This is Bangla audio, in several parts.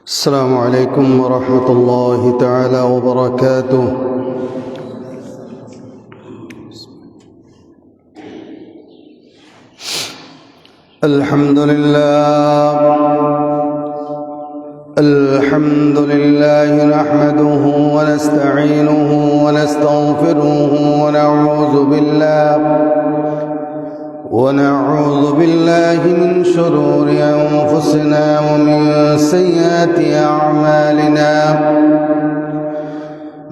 السلام عليكم ورحمة الله تعالى وبركاته. الحمد لله نحمده ونستعينه ونستغفره ونعوذ بالله من شرور أنفسنا ومن سيئات أعمالنا.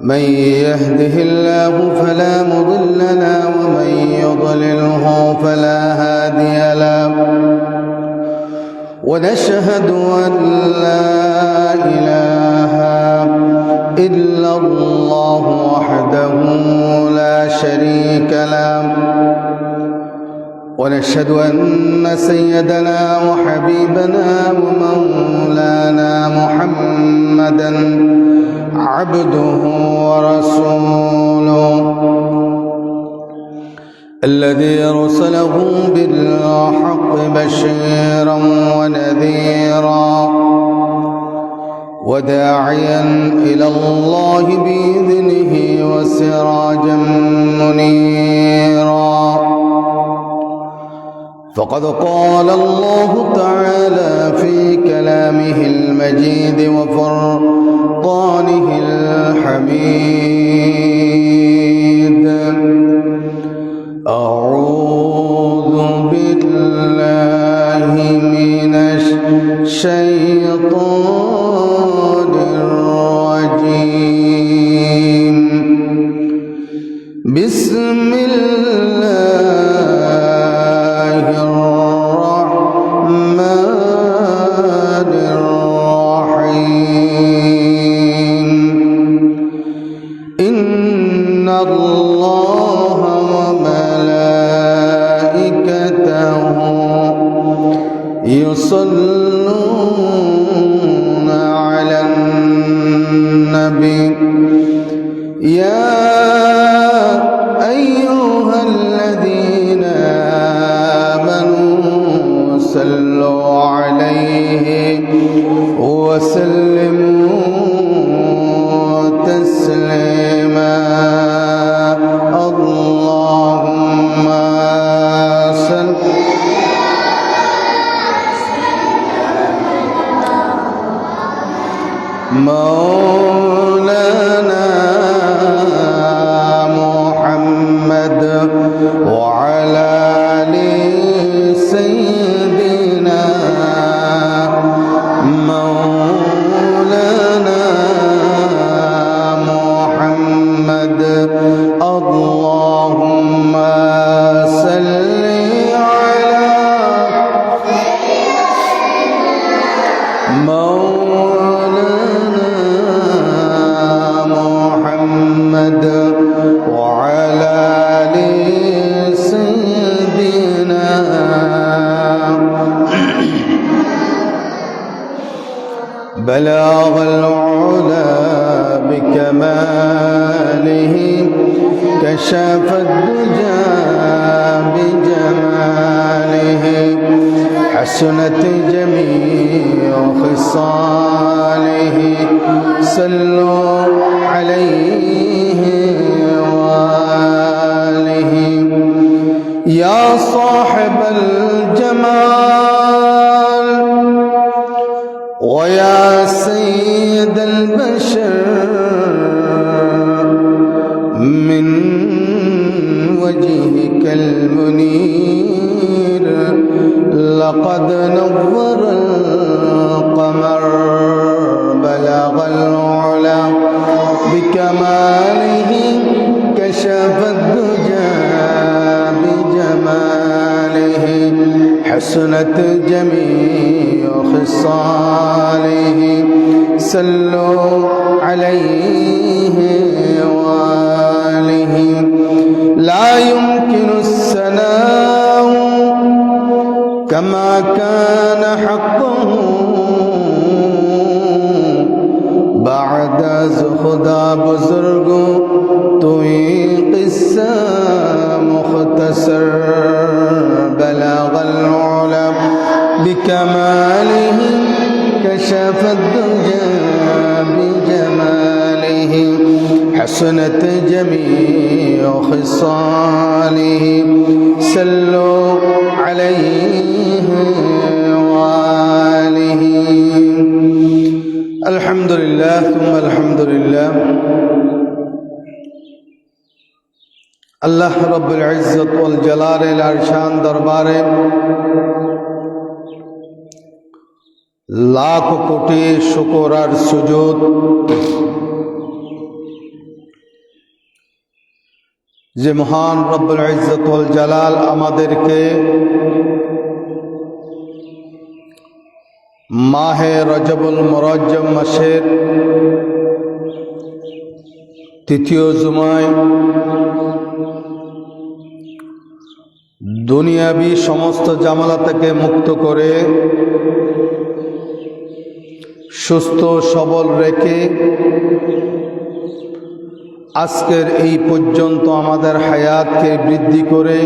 من يهده الله فلا مضل له ومن يضلله فلا هادي له. ونشهد أن لا إله إلا الله وحده لا شريك له. ونشهد أن سيدنا وحبيبنا ومولانا محمدا عبده ورسوله الذي أرسله بالحق بشيرا ونذيرا وداعيا إلى الله بإذنه وسراجا منيرا. فقد قال الله تعالى في كلامه المجيد وفرقانه الحميد: أعوذ بالله من الشيطان الرجيم. بسم الله الرحمن الرحيم. إن الله وملائكته يصلون على النبي يا أيها الذين آمنوا صلوا عليه وسلموا تسليما. اللهم صل مولانا محمد وعلى آل سيدنا مولانا محمد. اللهم صل على مولانا محمد وعلى آل سيدنا. بلغ العلا بكماله كشف الدجى بجماله. حسنت جميع خصاله. صلوا عليه وآله. يا صاحب الجمال ويا سيد البشر، من وجهك المنير لقد نور القمر. بلغ العلا بكماله كشف الدجى بجماله. حسنت جميع خصاله. صلوا عليه وآله. لا يمكن الثناء كما كان حقه بعد از خدا بزرگ توی قصہ مختصر. بلغ العلا بكماله كشف الدجى بجماله حسنت جميع خصاله صلوا عليه وآله الحمد لله ثم الحمد لله আল্লাহ রব্বুল ইজ্জত ওয়াল জালালের আরশান দরবারে লাখ কোটি শুকর আর সুজুদ যে মহান রব্বুল ইজ্জত ওয়াল জালাল আমাদেরকে মাহে রজবুল মুরজ্জম মাসের তৃতীয় জুমায় দুনিয়াবি সমস্ত জামালা থেকে মুক্ত করে সুস্থ সবল রেখে আজকের এই পর্যন্ত আমাদের হায়াতকে বৃদ্ধি করে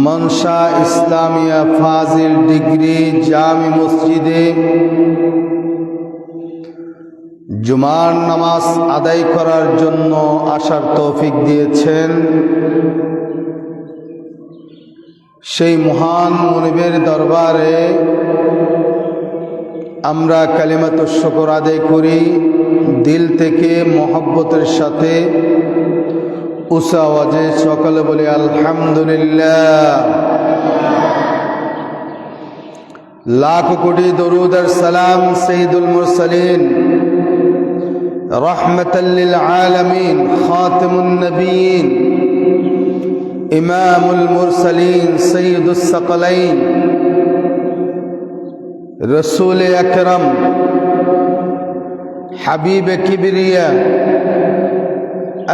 মনসা ইসলামিয়া ফাজিল ডিগ্রি জামি মসজিদে জুমার নামাজ আদায় করার জন্য আসার তৌফিক দিয়েছেন সেই মহান মুনিবের দরবারে আমরা কালিমাতুশ শুকর আদায় করি দিল থেকে মহব্বতের সাথে উঁচা আওয়াজে সকলে বলি আলহামদুলিল্লাহ। লাখ কোটি দরুদ আর সালাম সাইয়্যিদুল মুরসালিন রহমাতাল লিল আলামিন খাতিমুন নবিয়্যিন ইমামুল মুরসালিন সাইয়্যিদুস সাকালাইন রাসূল আকরাম হাবিব কিবরিয়া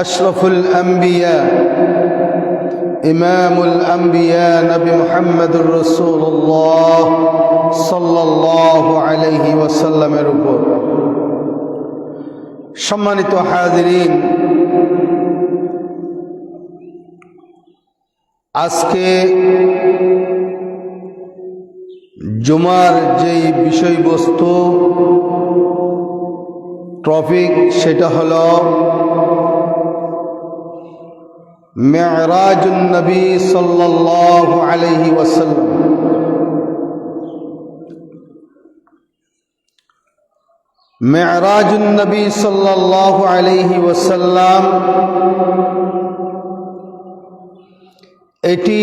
আশরাফুল আম্বিয়া ইমামুল আম্বিয়া নবী মুহাম্মদুর রাসূলুল্লাহ সাল্লাল্লাহু আলাইহি ওয়াসাল্লামের উপর। সম্মানিত হাজিরিন, আজকে জুমার যেই বিষয়বস্তু টপিক সেটা হলো মেরাজুন নবী সাল্লাল্লাহু আলাইহি ওয়াসাল্লাম। মেরাজুন নবী সাল্লাল্লাহু আলাইহি ওয়াসাল্লাম এটি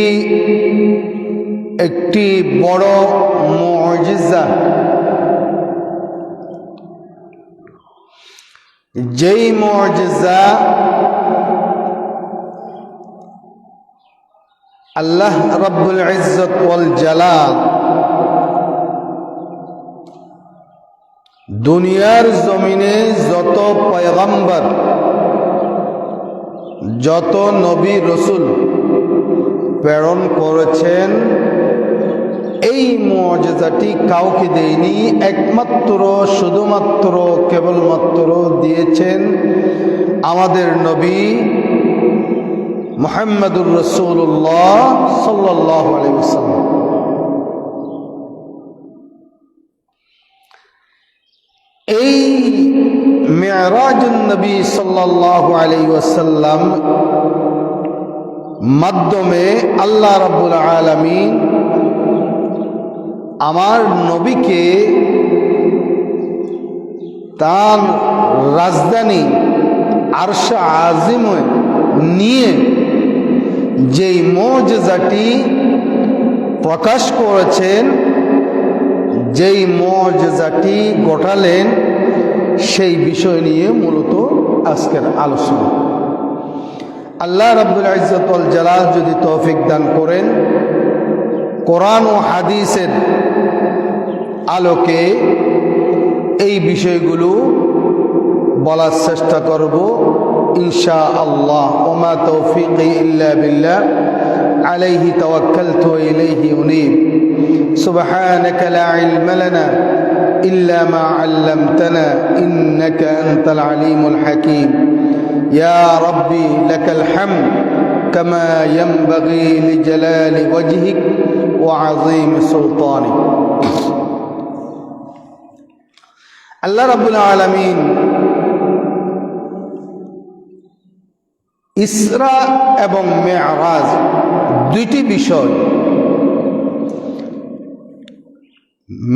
একটি বড় মুজিজা, যেই মুজিজা আল্লাহ রাব্বুল ইজ্জত ওয়াল জালাল দুনিয়ার জমিনে যত পয়গম্বর যত নবী রসুল প্রেরণ করেছেন এই মুজিজাটি কাউকে দেয়নি, একমাত্র শুধুমাত্র কেবলমাত্র দিয়েছেন আমাদের নবী মুহাম্মদুর রাসূলুল্লাহ সাল্লাল্লাহু আলাইহি ওয়াসাল্লাম। এই মেরাজুন নবী সাল্লাল্লাহু আলাইহি ওয়াসাল্লাম মাধ্যমে আল্লাহ রাব্বুল আলামিন আমার নবীকে তার রাজধানী আরশে আজিমে নিয়ে যেই মুজিজাটি প্রকাশ করেছেন, যেই মুজিজাটি ঘটালেন, সেই বিষয় নিয়ে মূলত আজকের আলোচনা। আল্লাহ রাব্বুল ইজ্জত ওয়াল জালাল যদি তৌফিক দান করেন, কোরআন ও হাদিসের আলোকে এই বিষয়গুলো বলার চেষ্টা করব ইনশাআল্লাহ। ওমা তৌফিকি ইল্লা বিল্লাহ আলাইহি তাওয়াক্কালতু ওয়া ইলাইহি উনীব। সুবহানাকা লা ইলমা লানা ইল্লা মা আল্লামতানা ইন্নাকা আনতাল আলিমুল হাকীম। ইয়া রাব্বি লাকাল হামদ কামা ইয়ানবাগি লিজালালি ওয়াজহিক وعظيم سلطانه আল্লাহ রাব্বুল আলামিন ইসরা এবং মেরাজ দুইটি বিষয়,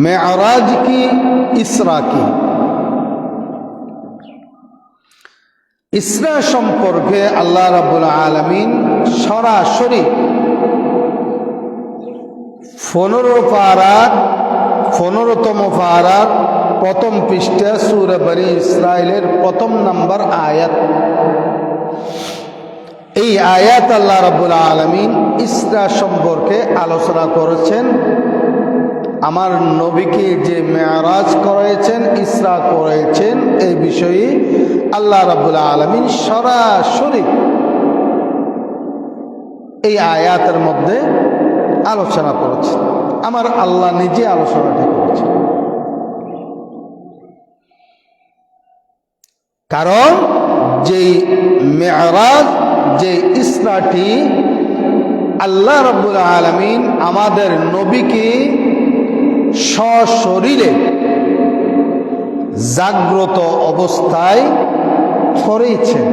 মেরাজ কি ইসরা কি, ইসরা সম্পর্কে আল্লাহ রাব্বুল আলামিন সরাসরি 15তম পারার প্রথম পৃষ্ঠা সূরা বনী ইসরাইলের প্রথম নম্বর আয়াত, এই আয়াত আল্লাহ রাব্বুল আলামিন ইসরা সম্পর্কে আলোচনা করেছেন। আমার নবীকে যে মেরাজ করেছেন, ইসরা করেছেন, এই বিষয়ে আল্লাহ রাব্বুল আলামিন সরাসরি এই আয়াতের মধ্যে আলোচনা করেছেন। আমার আল্লাহ নিজে আলোচনাটি করেছেন, কারণ যে মেরাজ, যে ইসরাটি আল্লাহ রাব্বুল আলামিন আমাদের নবীকে সশরীরে জাগ্রত অবস্থায় করেছেন।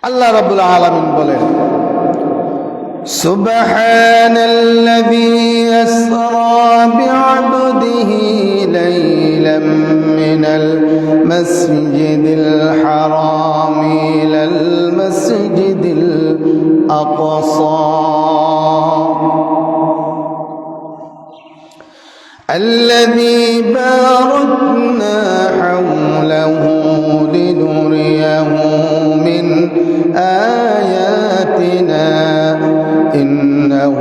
আল্লাহ রাব্বুল আলামিন বলেন, সুবহানাল্লাযী আসরা বি'আবদিহি লাইলাম মিনাল মাসজিদিল হারাম ইলাল মাসজিদিল আকসা الذي باركنا حوله لنريه من آياتنا إنه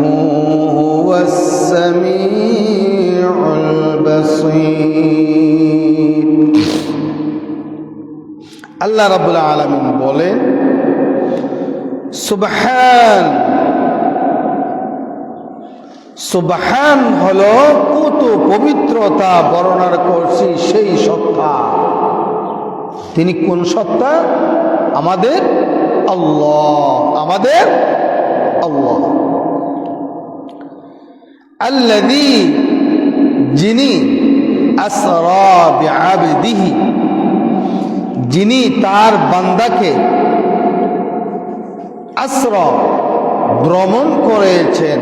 هو السميع البصير الله رب العالمين বলেন সুবহান, সুবহান হলো কত পবিত্রতা বর্ণনা করছি সেই সত্তা। তিনি কোন সত্তা? আমাদের আল্লাহ, আমাদের আল্লাহ। আল্লাযী, যিনি, আসরা বিআবদিহি, যিনি তার বান্দাকে, আসরা ভ্রমণ করেছেন,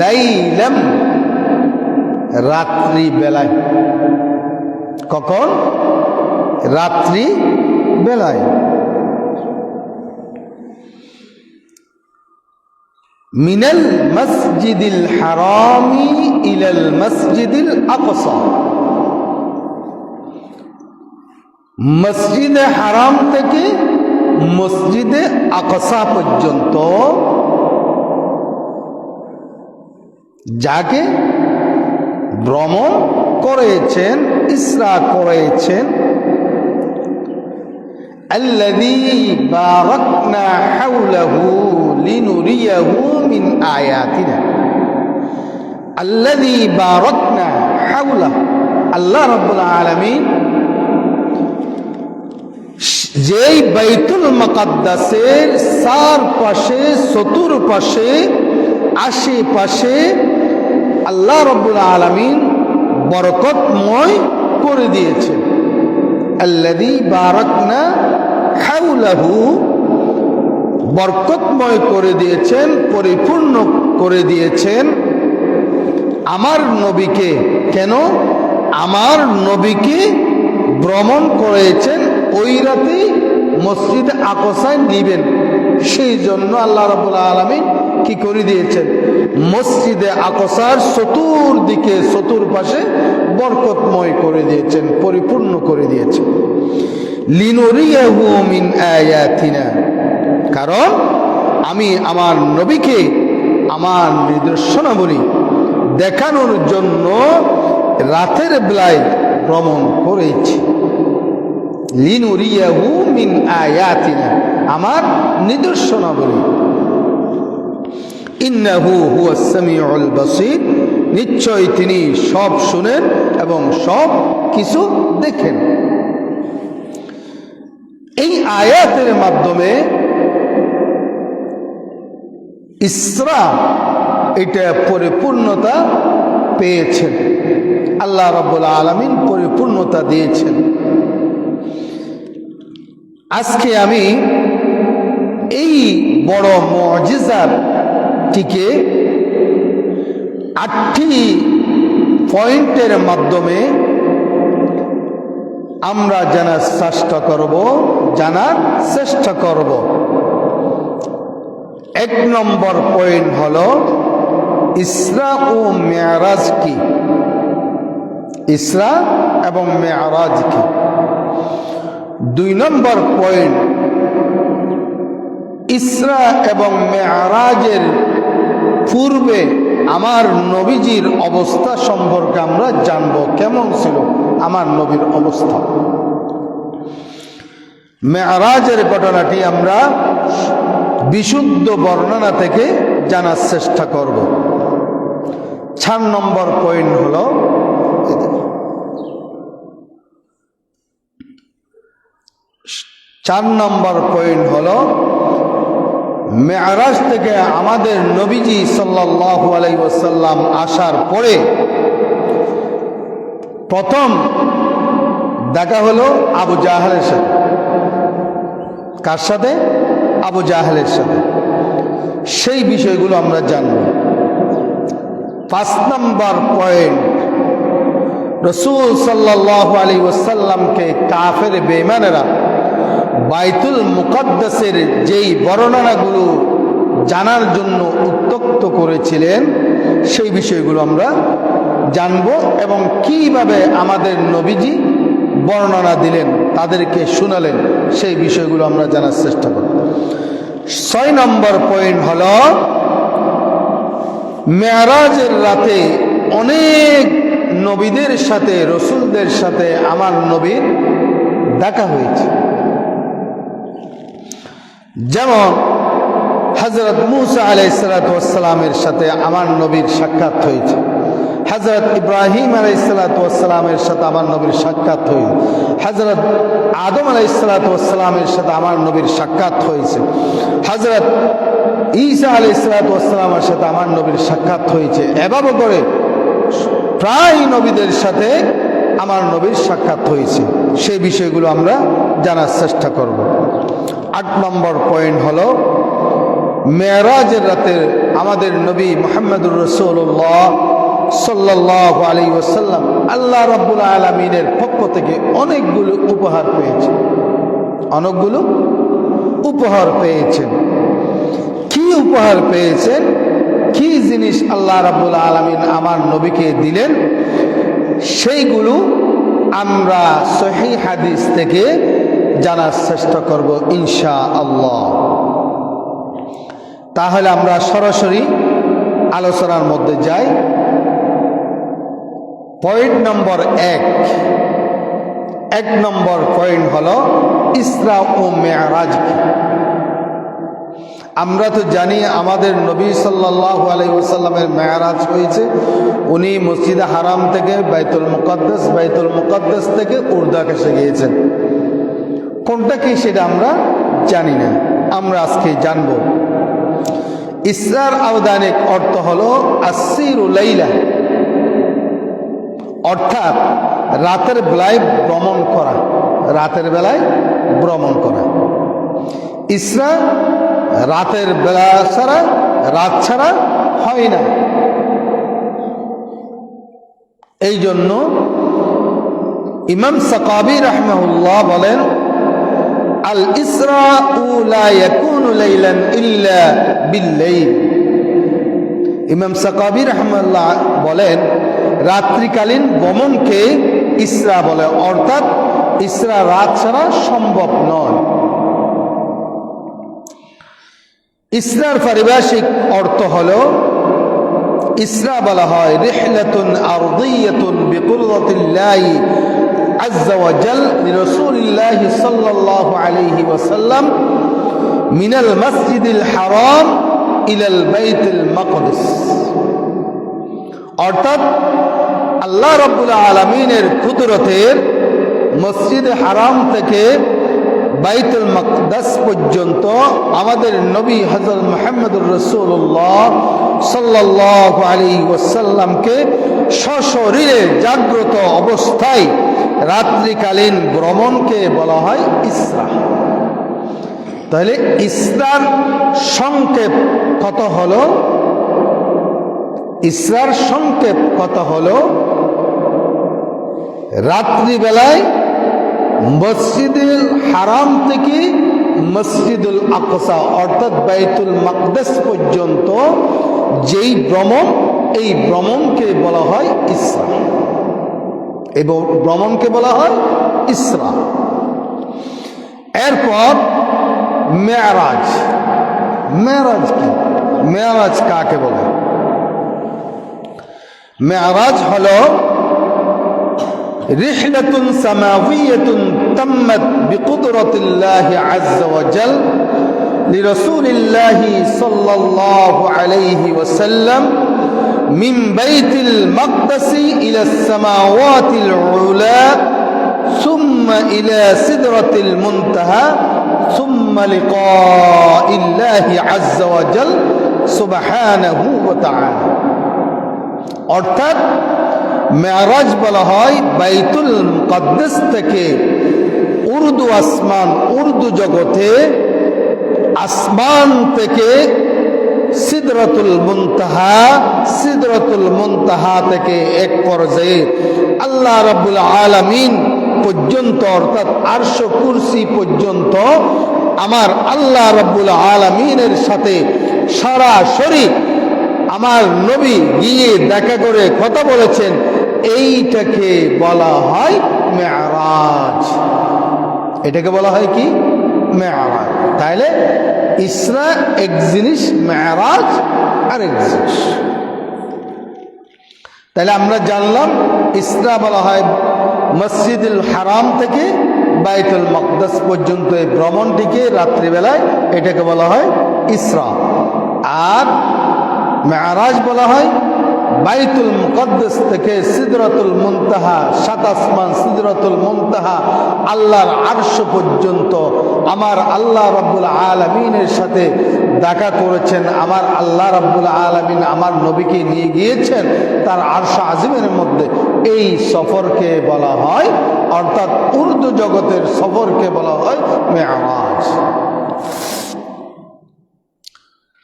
লাইলাম রাত্রি বেলায়। কখন? রাত্রি বেলায়। মিনাল মসজিদিল হারামি ইলাল মসজিদিল আকসা, মসজিদে হারাম থেকে মসজিদে আকসা পর্যন্ত যাকে ভ্রমণ করেছেন, ইসরা করেছেন। আল্লাযী বারাকনা হাওলাহু লিনুরিয়াহু মিন আয়াতিনা, আল্লাযী বারাকনা হাওলাহু, আল্লাহ রাব্বুল আলামিন যেই বাইতুল মুকাদ্দাসের চারপাশে, চতুর্পাশে, আশেপাশে আল্লাহ রাব্বুল আলামিন বরকতময় করে দিয়েছেন। আল্লাযী বারাকনা হাওলাহু, বরকতময় করে দিয়েছেন, পরিপূর্ণ করে দিয়েছেন আমার নবীকে। কেন? আমার নবীকে ভ্রমণ করেছেন, ওই রাতেই মসজিদে আকসায় নিবেন, সেই জন্য আল্লাহ রাব্বুল আলামিন কি করে দিয়েছেন? মসজিদে আকসার চতুর্দিকে, চতুর্পাশে বরকতময় করে দিয়েছেন, পরিপূর্ণ করে দিয়েছেন। লিনুরিয়াহু মিন আয়াতিনা, কারণ আমি আমার নবীকে আমার নিদর্শনাবলী দেখানোর জন্য রাতের বেলায় ভ্রমণ করেছি। লিনুরিয়াহু মিন আয়াতিনা, আমার নিদর্শনাবলী। ইন্নাহু হুয়াস সামিউল বাসীর, নিশ্চয় তিনি সব শুনেন এবং সব কিছু দেখেন। এই আয়াতের মাধ্যমে ইসরা এটা পরিপূর্ণতা পেয়েছেন, আল্লাহ রাব্বুল আলামিন পরিপূর্ণতা দিয়েছেন। আজকে আমি এই বড় মুজিজাটিকে 8টি পয়েন্টের মাধ্যমে আমরা জানার চেষ্টা করব। 1 নম্বর পয়েন্ট হলো ইসরা ও মেরাজ কি, ইসরা এবং মেরাজ কি। 2 নম্বর পয়েন্ট ইসরা এবং মেরাজের পূর্বে আমার নবীজির অবস্থা সম্পর্কে আমরা জানব, কেমন ছিল আমার নবীর অবস্থা। মেরাজের ঘটনাটি আমরা বিশুদ্ধ বর্ণনা থেকে জানার চেষ্টা করব। 4 নম্বর পয়েন্ট হলো মেরাজ থেকে আমাদের নবীজি সাল্লাল্লাহু আলাইহি ওয়াসাল্লাম আসার পরে প্রথম দেখা হলো আবু জাহেলের সাথে। কার সাথে? আবু জাহেলের সাথে। সেই বিষয়গুলো আমরা জানব। 5 নম্বর পয়েন্ট রাসূল সাল্লাল্লাহু আলাইহি ওয়াসাল্লামকে কাফের বেঈমানেরা বাইতুল মুকাদ্দাসের যেই বর্ণনাগুলো জানার জন্য উত্তক্ত করেছিলেন সেই বিষয়গুলো আমরা জানব এবং কিভাবে আমাদের নবীজি বর্ণনা দিলেন, তাদেরকে শোনালেন, সেই বিষয়গুলো আমরা জানার চেষ্টা করব। 6 নম্বর পয়েন্ট হলো মেরাজের রাতে অনেক নবীদের সাথে, রসুলদের সাথে আমার নবীর দেখা হয়েছে। যেমন হযরত মুসা আলাইহিস সালাতু ওয়াস সালামের সাথে আমার নবীর সাক্ষাৎ হয়েছে, হযরত ইব্রাহিম আলাইহিস সালাতু ওয়াস সালামের সাথে আমার নবীর সাক্ষাৎ হয়েছে, হযরত আদম আলাইহিস সালাতু ওয়াস সালামের সাথে আমার নবীর সাক্ষাৎ হয়েছে, হযরত ঈসা আলাইহিস সালাতু ওয়াস সালামের সাথে আমার নবীর সাক্ষাৎ হয়েছে। এভাবে করে প্রায় নবীদের সাথে আমার নবীর সাক্ষাৎ হয়েছে। সেই বিষয়গুলো আমরা জানার চেষ্টা করব। 8 নম্বর পয়েন্ট হলো মেরাজের রাতে আমাদের নবী মুহাম্মদুর রাসূলুল্লাহ সাল্লাল্লাহু আলাইহি ওয়াসাল্লাম আল্লাহ রাব্বুল আলামিনের পক্ষ থেকে অনেকগুলো উপহার পেয়েছেন। কি উপহার পেয়েছেন, কি জিনিস আল্লাহ রাব্বুল আলামিন আমার নবীকে দিলেন, সেইগুলো আমরা সহিহ হাদিস থেকে জানার চেষ্টা করব ইনশাআল্লাহ। তাহলে আমরা সরাসরি আলোচনার মধ্যে যাই। পয়েন্ট নম্বর 1 নম্বর পয়েন্ট হলো ইসরা ও মেরাজ কি। আমরা তো জানি আমাদের নবী সাল্লাল্লাহু আলাইহি ওয়াসাল্লামের মেরাজ হয়েছে, উনি মসজিদে হারাম থেকে বাইতুল মুকাদ্দাস থেকে উর্দাকাশে গিয়েছেন। কোনটা কি সেটা আমরা জানি না, আমরা আজকে জানব। ইসরার আওদানিক অর্থ হলো আসিরু লাইলা, অর্থাৎ রাতের বেলায় ভ্রমণ করা। ইসরা রাতের বেলা ছাড়া, রাত ছাড়া হয় না। এই জন্য ইমাম সাকাবী রাহিমাহুল্লাহ বলেন, আল ইসরাউ লা ইয়াকুনু লাইলান ইল্লা বিল-লাইল। ইমাম সাকাবী রাহিমাহুল্লাহ বলেন, রাত্রিকালীন ভ্রমণকে ইসরা বলে, অর্থাৎ ইসরা রাত ছাড়া সম্ভব নয়। ইসরার পারিভাষিক অর্থ হলো, ইসরা বলা হয় রিহলাতুন আরদিয়াতুন বিকুদরাতিল্লাহি আযজা ওয়া জাল লিরাসূলিল্লাহি সাল্লাল্লাহু আলাইহি ওয়াসাল্লাম মিনাল মসজিদিল হারাম ইলাল বাইতুল মাকদিস। অর্থাৎ আল্লাহ রাব্বুল আলামিনের কুদরতের মসজিদে হারাম থেকে বাইতুল মাকদাস পর্যন্ত আমাদের নবী হযরত মুহাম্মদুর রাসূলুল্লাহ সাল্লাল্লাহু আলাইহি ওয়াসাল্লামকে সশরীরে জাগ্রত অবস্থায় রাত্রিকালীন ভ্রমণকে বলা হয় ইসরা। তাহলে ইসরার সংক্ষেপ কত হলো? ইসরার সংক্ষেপ কত হলো? রাত্রিবেলায় মসজিদুল হারাম থেকে মসজিদুল আকসা অর্থাৎ বাইতুল মাকদাস পর্যন্ত যেই ভ্রমণ, এই ভ্রমণকে বলা হয় ইসরা। এই ভ্রমণকে বলা হয় ইসরা। এরপর মেরাজ। মেরাজ কি? মেরাজ কাকে বলে? মেরাজ হলো রিহলাতুন সামাউইয়াতুন তাম্মাত বিকুদরাতিল্লাহি আযজা ওয়া জাল লিরাসূলিল্লাহি সাল্লাল্লাহু আলাইহি ওয়াসাল্লাম মিন বাইতিল মাকদাসি ইলাস সামাওয়াতিল উলা সুম্মা ইলা সিদরাতিল মুনতাহা সুম্মা লিকাইল্লাহি আযজা ওয়া জাল সুবহানাহু ওয়া তাআলা। অর্থাৎ মেরাজ বলা হয় বাইতুল মুকদ্দাস থেকে উর্দু আসমান, উর্দু জগতে আসমান থেকে সিদরাতুল মুনতাহা, সিদরাতুল মুনতাহা থেকে এক পর্যায়ে আল্লাহ রাব্বুল আলামিন পর্যন্ত অর্থাৎ আরশ কুরসি পর্যন্ত আমার আল্লাহ রাব্বুল আলামিনের সাথে সরাসরি আমার নবী গিয়ে দেখা করে কথা বলেছেন। এইটাকে বলা হয় মেরাজ। এটাকে বলা হয় কি? মেরাজ। তাইলে ইসরা এক জিনিস, মেরাজ আরেক জিনিস। তাহলে আমরা জানলাম ইসরা বলা হয় মসজিদুল হারাম থেকে বাইতুল মাকদাস পর্যন্ত এই ভ্রমণটিকে রাত্রিবেলায়, এটাকে বলা হয় ইসরা। আর মেরাজ বলা হয় বাইতুল মুকদ্দাস থেকে সিদরাতুল মুনতাহা, সাত আসমান সিদরাতুল মুনতাহা আল্লাহর আরশ পর্যন্ত আমার আল্লাহ রাব্বুল আলামিনের সাথে দেখা করেছেন। আমার আল্লাহ রাব্বুল আলামিন আমার নবীকে নিয়ে গিয়েছেন তার আরশ আজিমের মধ্যে। এই সফরকে বলা হয়, অর্থাৎ উর্দু জগতের সফরকে বলা হয় মেরাজ।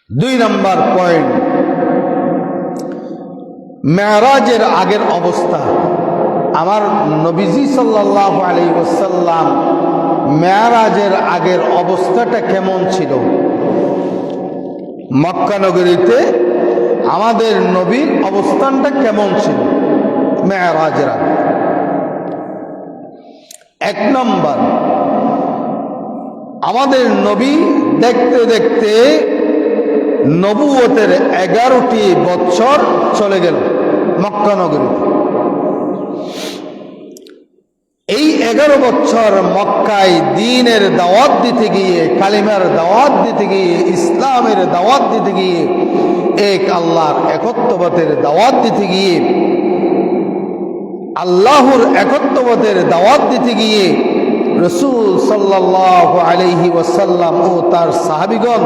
2 নম্বর পয়েন্ট, মেরাজের আগের অবস্থা। আমার নবীজি সাল্লাল্লাহু আলাইহি ওয়াসাল্লাম মেরাজের আগের অবস্থাটা কেমন ছিল? মক্কা নগরীতে আমাদের নবীর অবস্থানটা কেমন ছিল মেরাজের আগে? 1 নম্বর, আমাদের নবী দেখতে দেখতে নবুয়তের 11টি বছর চলে গেল মক্কা নগরীতে। এই 11 বছর মক্কায় দ্বীনের দাওয়াত দিতে গিয়ে, কালিমার দাওয়াত দিতে গিয়ে, ইসলামের দাওয়াত দিতে গিয়ে, এক আল্লাহর একত্ববাদের দাওয়াত দিতে গিয়ে, আল্লাহর একত্ববাদের দাওয়াত দিতে গিয়ে রাসূল সাল্লাল্লাহু আলাইহি ওয়াসাল্লাম ও তার সাহাবীগণ,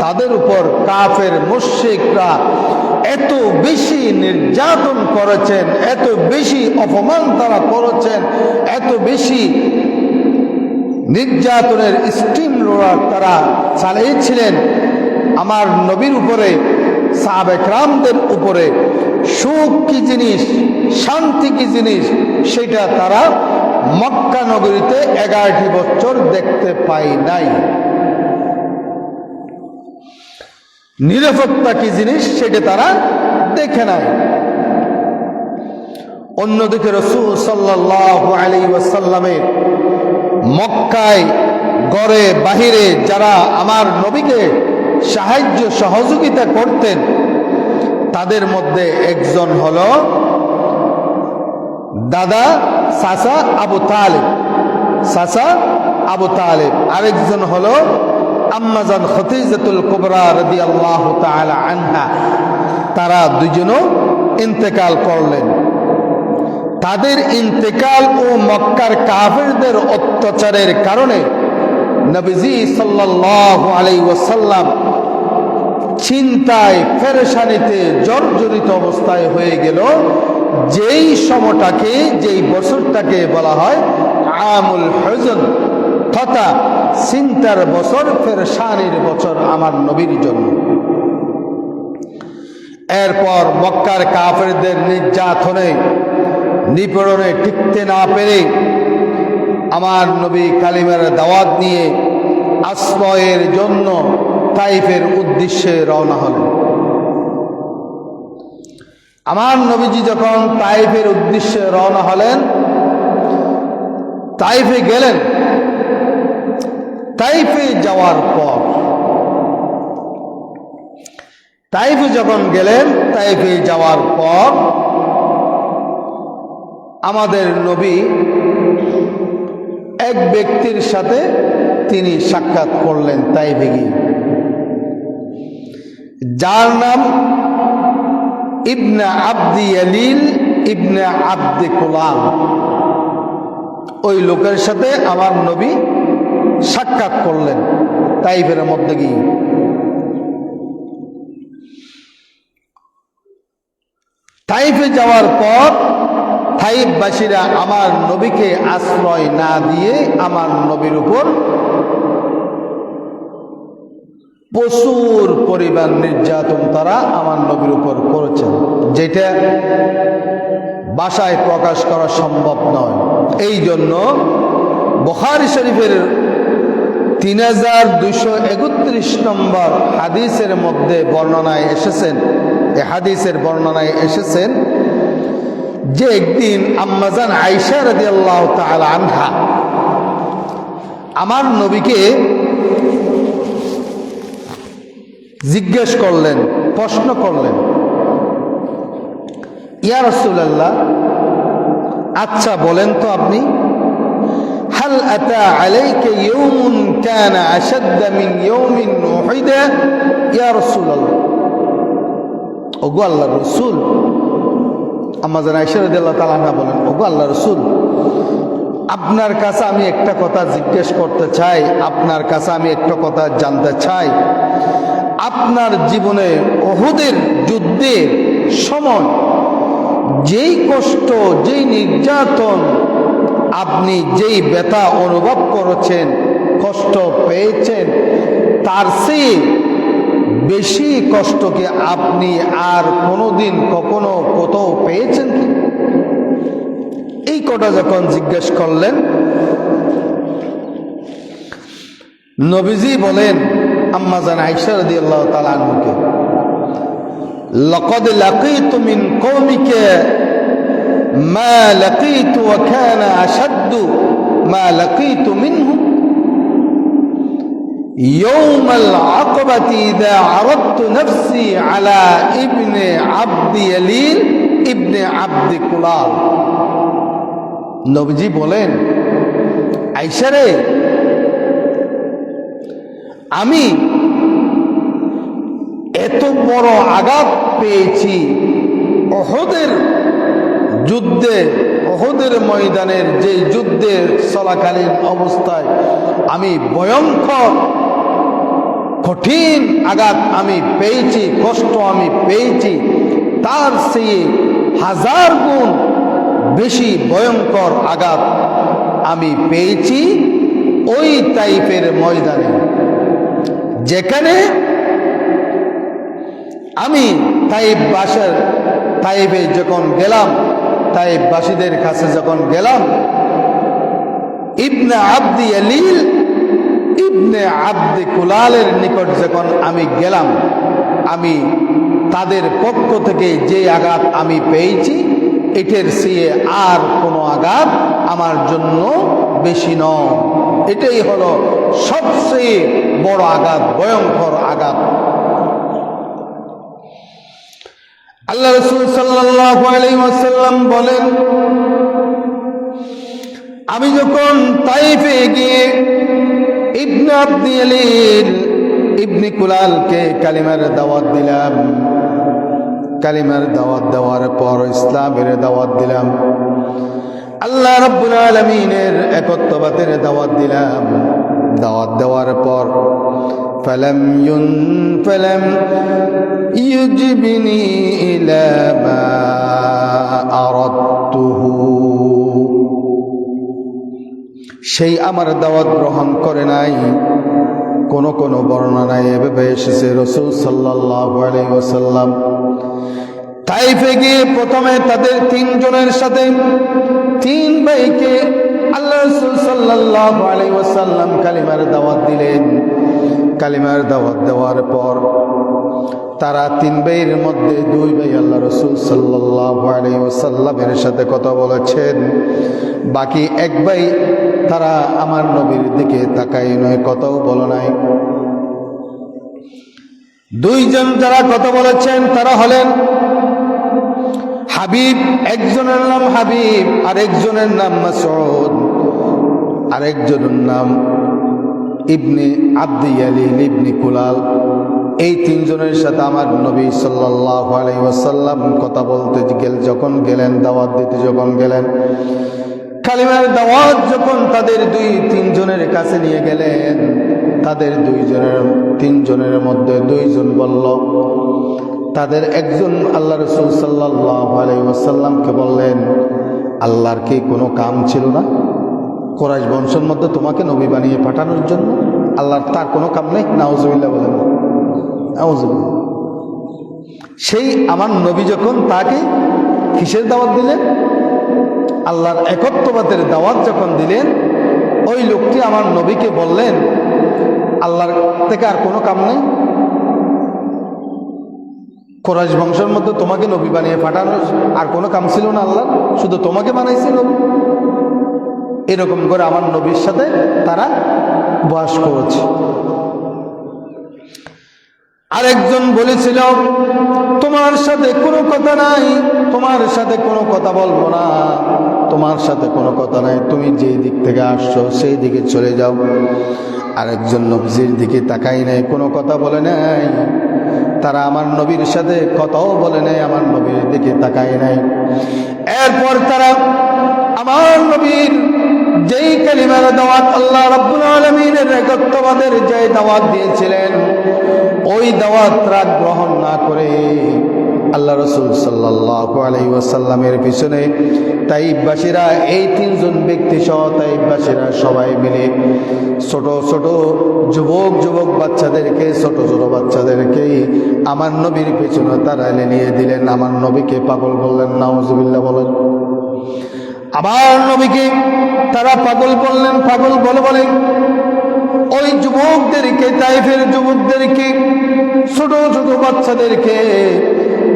তাদের উপর কাফের মুশরিকরা এত বেশি নির্যাতন করেছেন, এত বেশি অপমান তারা করেছেন, এত বেশি নির্যাতনের স্টিম রোলার তারা চালিয়েছিলেন আমার নবীর উপরে, সাহাবায়ে কেরামদের উপরে। সুখ কি জিনিস, শান্তি কি জিনিস, সেটা তারা মক্কা নগরীতে 11টি বছর দেখতে পায় নাই। নিরাপত্তা কি জিনিস সেটা তারা দেখে নাই। অন্যদিকে রাসূল সাল্লাল্লাহু আলাইহি ওয়াসাল্লামের মক্কায় ঘরে বাহিরে যারা আমার নবীকে সাহায্য সহযোগিতা করতেন, তাদের মধ্যে একজন হলো দাদা চাচা আবু তালেব, চাচা আবু তালেব। আরেকজন হলো আম্মাজান খদিজাতুল কুবরা রাদিয়াল্লাহু তাআলা আনহা। তারা দুজনও ইন্তেকাল করলেন। তাদের ইন্তেকাল ও মক্কার কাফেরদের অত্যাচারের কারণে নবীজি সাল্লাল্লাহু আলাইহি ওয়াসাল্লাম চিন্তায় পেরেশানিতে জর্জরিত অবস্থায় হয়ে গেল। যেই সময়টাকে, যেই বছরটাকে বলা হয় আমুল হুজন, তথা চিন্তার বছর, পেরেশানির বছর আমার নবীর জন্য। এরপর মক্কার কাফেরদের নির্যাতনে, নিপীড়নে টিকতে না পেরে আমার নবী কালিমার দাওয়াত নিয়ে আশ্রয়ের জন্য তাইফের উদ্দেশ্যে রওনা হলেন। আমার নবীজি যখন তাইফের উদ্দেশ্যে রওনা হলেন, তাইফে গেলেন। তাইফে যাওয়ার পর, তাইফে যখন গেলেন, তাইফে যাওয়ার পর আমাদের নবী এক ব্যক্তির সাথে তিনি সাক্ষাৎ করলেন তাইফে গিয়ে, যার নাম ইবনে আব্দি ইয়ালিল ইবনে আব্দে কুলাল। ওই লোকের সাথে আমার নবী সাক্ষাৎ করলেন তাইফের মধ্যে গিয়ে। তাইফে যাওয়ার পর তাইফবাসীরা আমার নবীকে আশ্রয় না দিয়ে আমার নবীর উপর প্রচুর পরিমাণ নির্যাতন তারা আমার নবীর উপর করেছেন, যেটা ভাষায় প্রকাশ করা সম্ভব নয়। এই জন্য বুখারী শরীফের 3231 নম্বর হাদিসের মধ্যে বর্ণনায় এসেছেন, এই হাদিসের বর্ণনায় এসেছেন যে একদিন আম্মাজান আয়েশা রাদিয়াল্লাহু তাআলা আনহা আমার নবীকে জিজ্ঞেস করলেন, প্রশ্ন করলেন, ইয়া রাসূলুল্লাহ, আচ্ছা বলেন তো আপনি, হাল আতা আলাইকা ইয়াউমুন কানা আশাদ্দা মিন ইয়াউমিন উহুদ ইয়া রাসূলুল্লাহ। ওগো আল্লাহর রাসূল, আম্মাজান আয়েশা রাদিয়াল্লাহু তাআলা আনহা বলেন, ওগো আল্লাহর রাসূল, আপনার কাছে আমি একটা কথা জিজ্ঞেস করতে চাই, আপনার কাছে আমি একটা কথা জানতে চাই। আপনার জীবনে উহুদের যুদ্ধের সময় যেই কষ্ট, যেই নির্যাতন, আপনি যেই ব্যথা অনুভব করেছেন, কষ্ট পেয়েছেন, তার চেয়ে বেশি কষ্ট কি আপনি আর কোনোদিন কখনো কোথাও পেয়েছেন কি? এই কথা যখন জিজ্ঞেস করলেন, নবীজি বলেন আম্মাজান আয়েশা রাদিয়াল্লাহু তাআলা আনহাকে, লাকাদ লাকীতু মিন কওমিকা মা লাকীতু ওয়া কানা আশাদ্দু মা লাকীতু মিনহুম ইয়াওমাল আকাবাতি ইযা আরাদতু নাফসি আলা ইবনে আব্দি ইয়ালিল ইবনে আব্দি কুলাল। নবীজি বলেন, আয়েশা রে, আমি এত বড় আঘাত পেয়েছি উহুদের যুদ্ধে, উহুদের ময়দানের যে যুদ্ধের চলাকালীন অবস্থায় আমি ভয়ঙ্কর কঠিন আঘাত আমি পেয়েছি, কষ্ট আমি পেয়েছি, তার চেয়ে 1000 গুণ বেশি ভয়ঙ্কর আঘাত আমি পেয়েছি ওই তাইফের ময়দানে, যেখানে আমি তাইফে যখন গেলাম, তাইফবাসীদের কাছে যখন গেলাম, ইবনে আব্দি ইয়ালিল ইবনে আব্দি কুলালের নিকট যখন আমি গেলাম, আমি তাদের পক্ষ থেকে যে আঘাত আমি পেয়েছি এটার চেয়ে আর কোনো আঘাত আমার জন্য বেশি নয়। এটাই হলো সবচেয়ে বড় আঘাত, ভয়ঙ্কর আঘাত। আল্লাহ রাসূল সাল্লাল্লাহু আলাইহি ওয়াসাল্লাম বলেন, আমি যখন তাইফে গিয়ে ইবনে আব্দি ইয়ালিল ইবনে কুলালকে কালিমার দাওয়াত দিলাম, কালিমার দাওয়াত দেওয়ার পর ইসলামের দাওয়াত দিলাম, আল্লাহ রাব্বুল আলামিনের একত্ববাদের দাওয়াত দিলাম, দাওয়াত দেওয়ার পর ফালাম ইউজিবনি ইলা মা আরাদতুহু, সেই আমার দাওয়াত গ্রহণ করে নাই। কোন বর্ণনায় এভাবে এসেছে রাসূল সাল্লাল্লাহু আলাইহি ওয়াসাল্লাম তাইফে গিয়ে প্রথমে তাদের 3 জনের সাথে 3 ভাইকে আল্লাহ রাসূল সাল্লাল্লাহু আলাইহি ওয়াসাল্লাম কালিমার দাওয়াত দিলেন। কালিমার দাওয়াত দেওয়ার পর তারা 3 ভাইয়ের মধ্যে 2 ভাই আল্লাহ রাসূল সাল্লাল্লাহু আলাইহি ওয়াসাল্লামের সাথে কথা বলেছেন, বাকি 1 ভাই তারা আমার নবীর দিকে তাকাই নয়, কথাও বলে নাই। 2 জন যারা কথা বলেছেন তারা হলেন হাবিব, একজনের নাম হাবিব, আরেকজনের নাম মাসউদ, আরেকজনের নাম ইবনে আব্দি ইয়ালিল ইবনে কুলাল। এই 3 জনের সাথে আমার নবী সাল্লাল্লাহু আলাইহি ওয়াসাল্লাম কথা বলতে যখন গেলেন, দাওয়াত দিতে যখন গেলেন, কালিমার দাওয়াত যখন তাদের 2-3 জনের কাছে নিয়ে গেলেন, তাদের 3 জনের মধ্যে 2 জন বলল, তাদের একজন আল্লাহ রাসূল সাল্লাল্লাহু আলাইহি ওয়াসাল্লামকে বললেন, আল্লাহর কি কোনো কাম ছিল না কুরাইশ বংশের মধ্যে তোমাকে নবী বানিয়ে পাঠানোর জন্য? আল্লাহর তার কোনো কাম নেই? নাউজুবিল্লাহ বলেন, নাউজুবিল্লাহ। সেই আমার নবী যখন তাকে কিসের দাওয়াত দিলেন? আল্লাহর একত্ববাদের দাওয়াত যখন দিলেন, ওই লোকটি আমার নবীকে বললেন, আল্লাহর থেকে আর কোনো কাম নেই? কুরাইশ বংশের মধ্যে তোমাকে নবী বানিয়ে পাঠানোর আর কোনো কাম ছিল না আল্লাহ, শুধু তোমাকে বানাইছিল। এরকম করে আমার নবীর সাথে তারা বাস করেছে। আরেকজন বলেছিল, তোমার সাথে কোনো কথা নাই, তোমার সাথে কোনো কথা বলবো না, তোমার সাথে কোনো কথা নাই, তুমি যে দিক থেকে আসছো সেই দিকে চলে যাও। আরেকজন নবীর দিকে তাকাই নাই, কোনো কথা বলে নাই, তারা আমার নবীর সাথে কথাও বলে নাই, আমার নবীর দিকে তাকাই নাই। এরপর তারা আমার নবীর যেই কালিমার দাওয়াত আল্লাহ রাব্বুল আলামিনের একত্ববাদের যে দাওয়াত দিয়েছিলেন, ওই দাওয়াত গ্রহণ না করে আল্লাহ রাসূল সাল্লাল্লাহু আলাইহি ওয়াসাল্লামের পিছনে তাইফবাসীরা, এই 3 জন ব্যক্তি সহ তাইফবাসীরা সবাই মিলে ছোট ছোট যুবক বাচ্চাদেরকে, ছোট বাচ্চাদেরকে আমার নবীর পিছনে তারা নিয়ে দিলেন। আমার নবীকে পাগল বললেন, নাউজুবিল্লাহ বলেন। আমার নবীকে তারা পাগল বললেন, পাগল বলে ওই যুবকদেরকে, তাইফের যুবকদেরকে, ছোট বাচ্চাদেরকে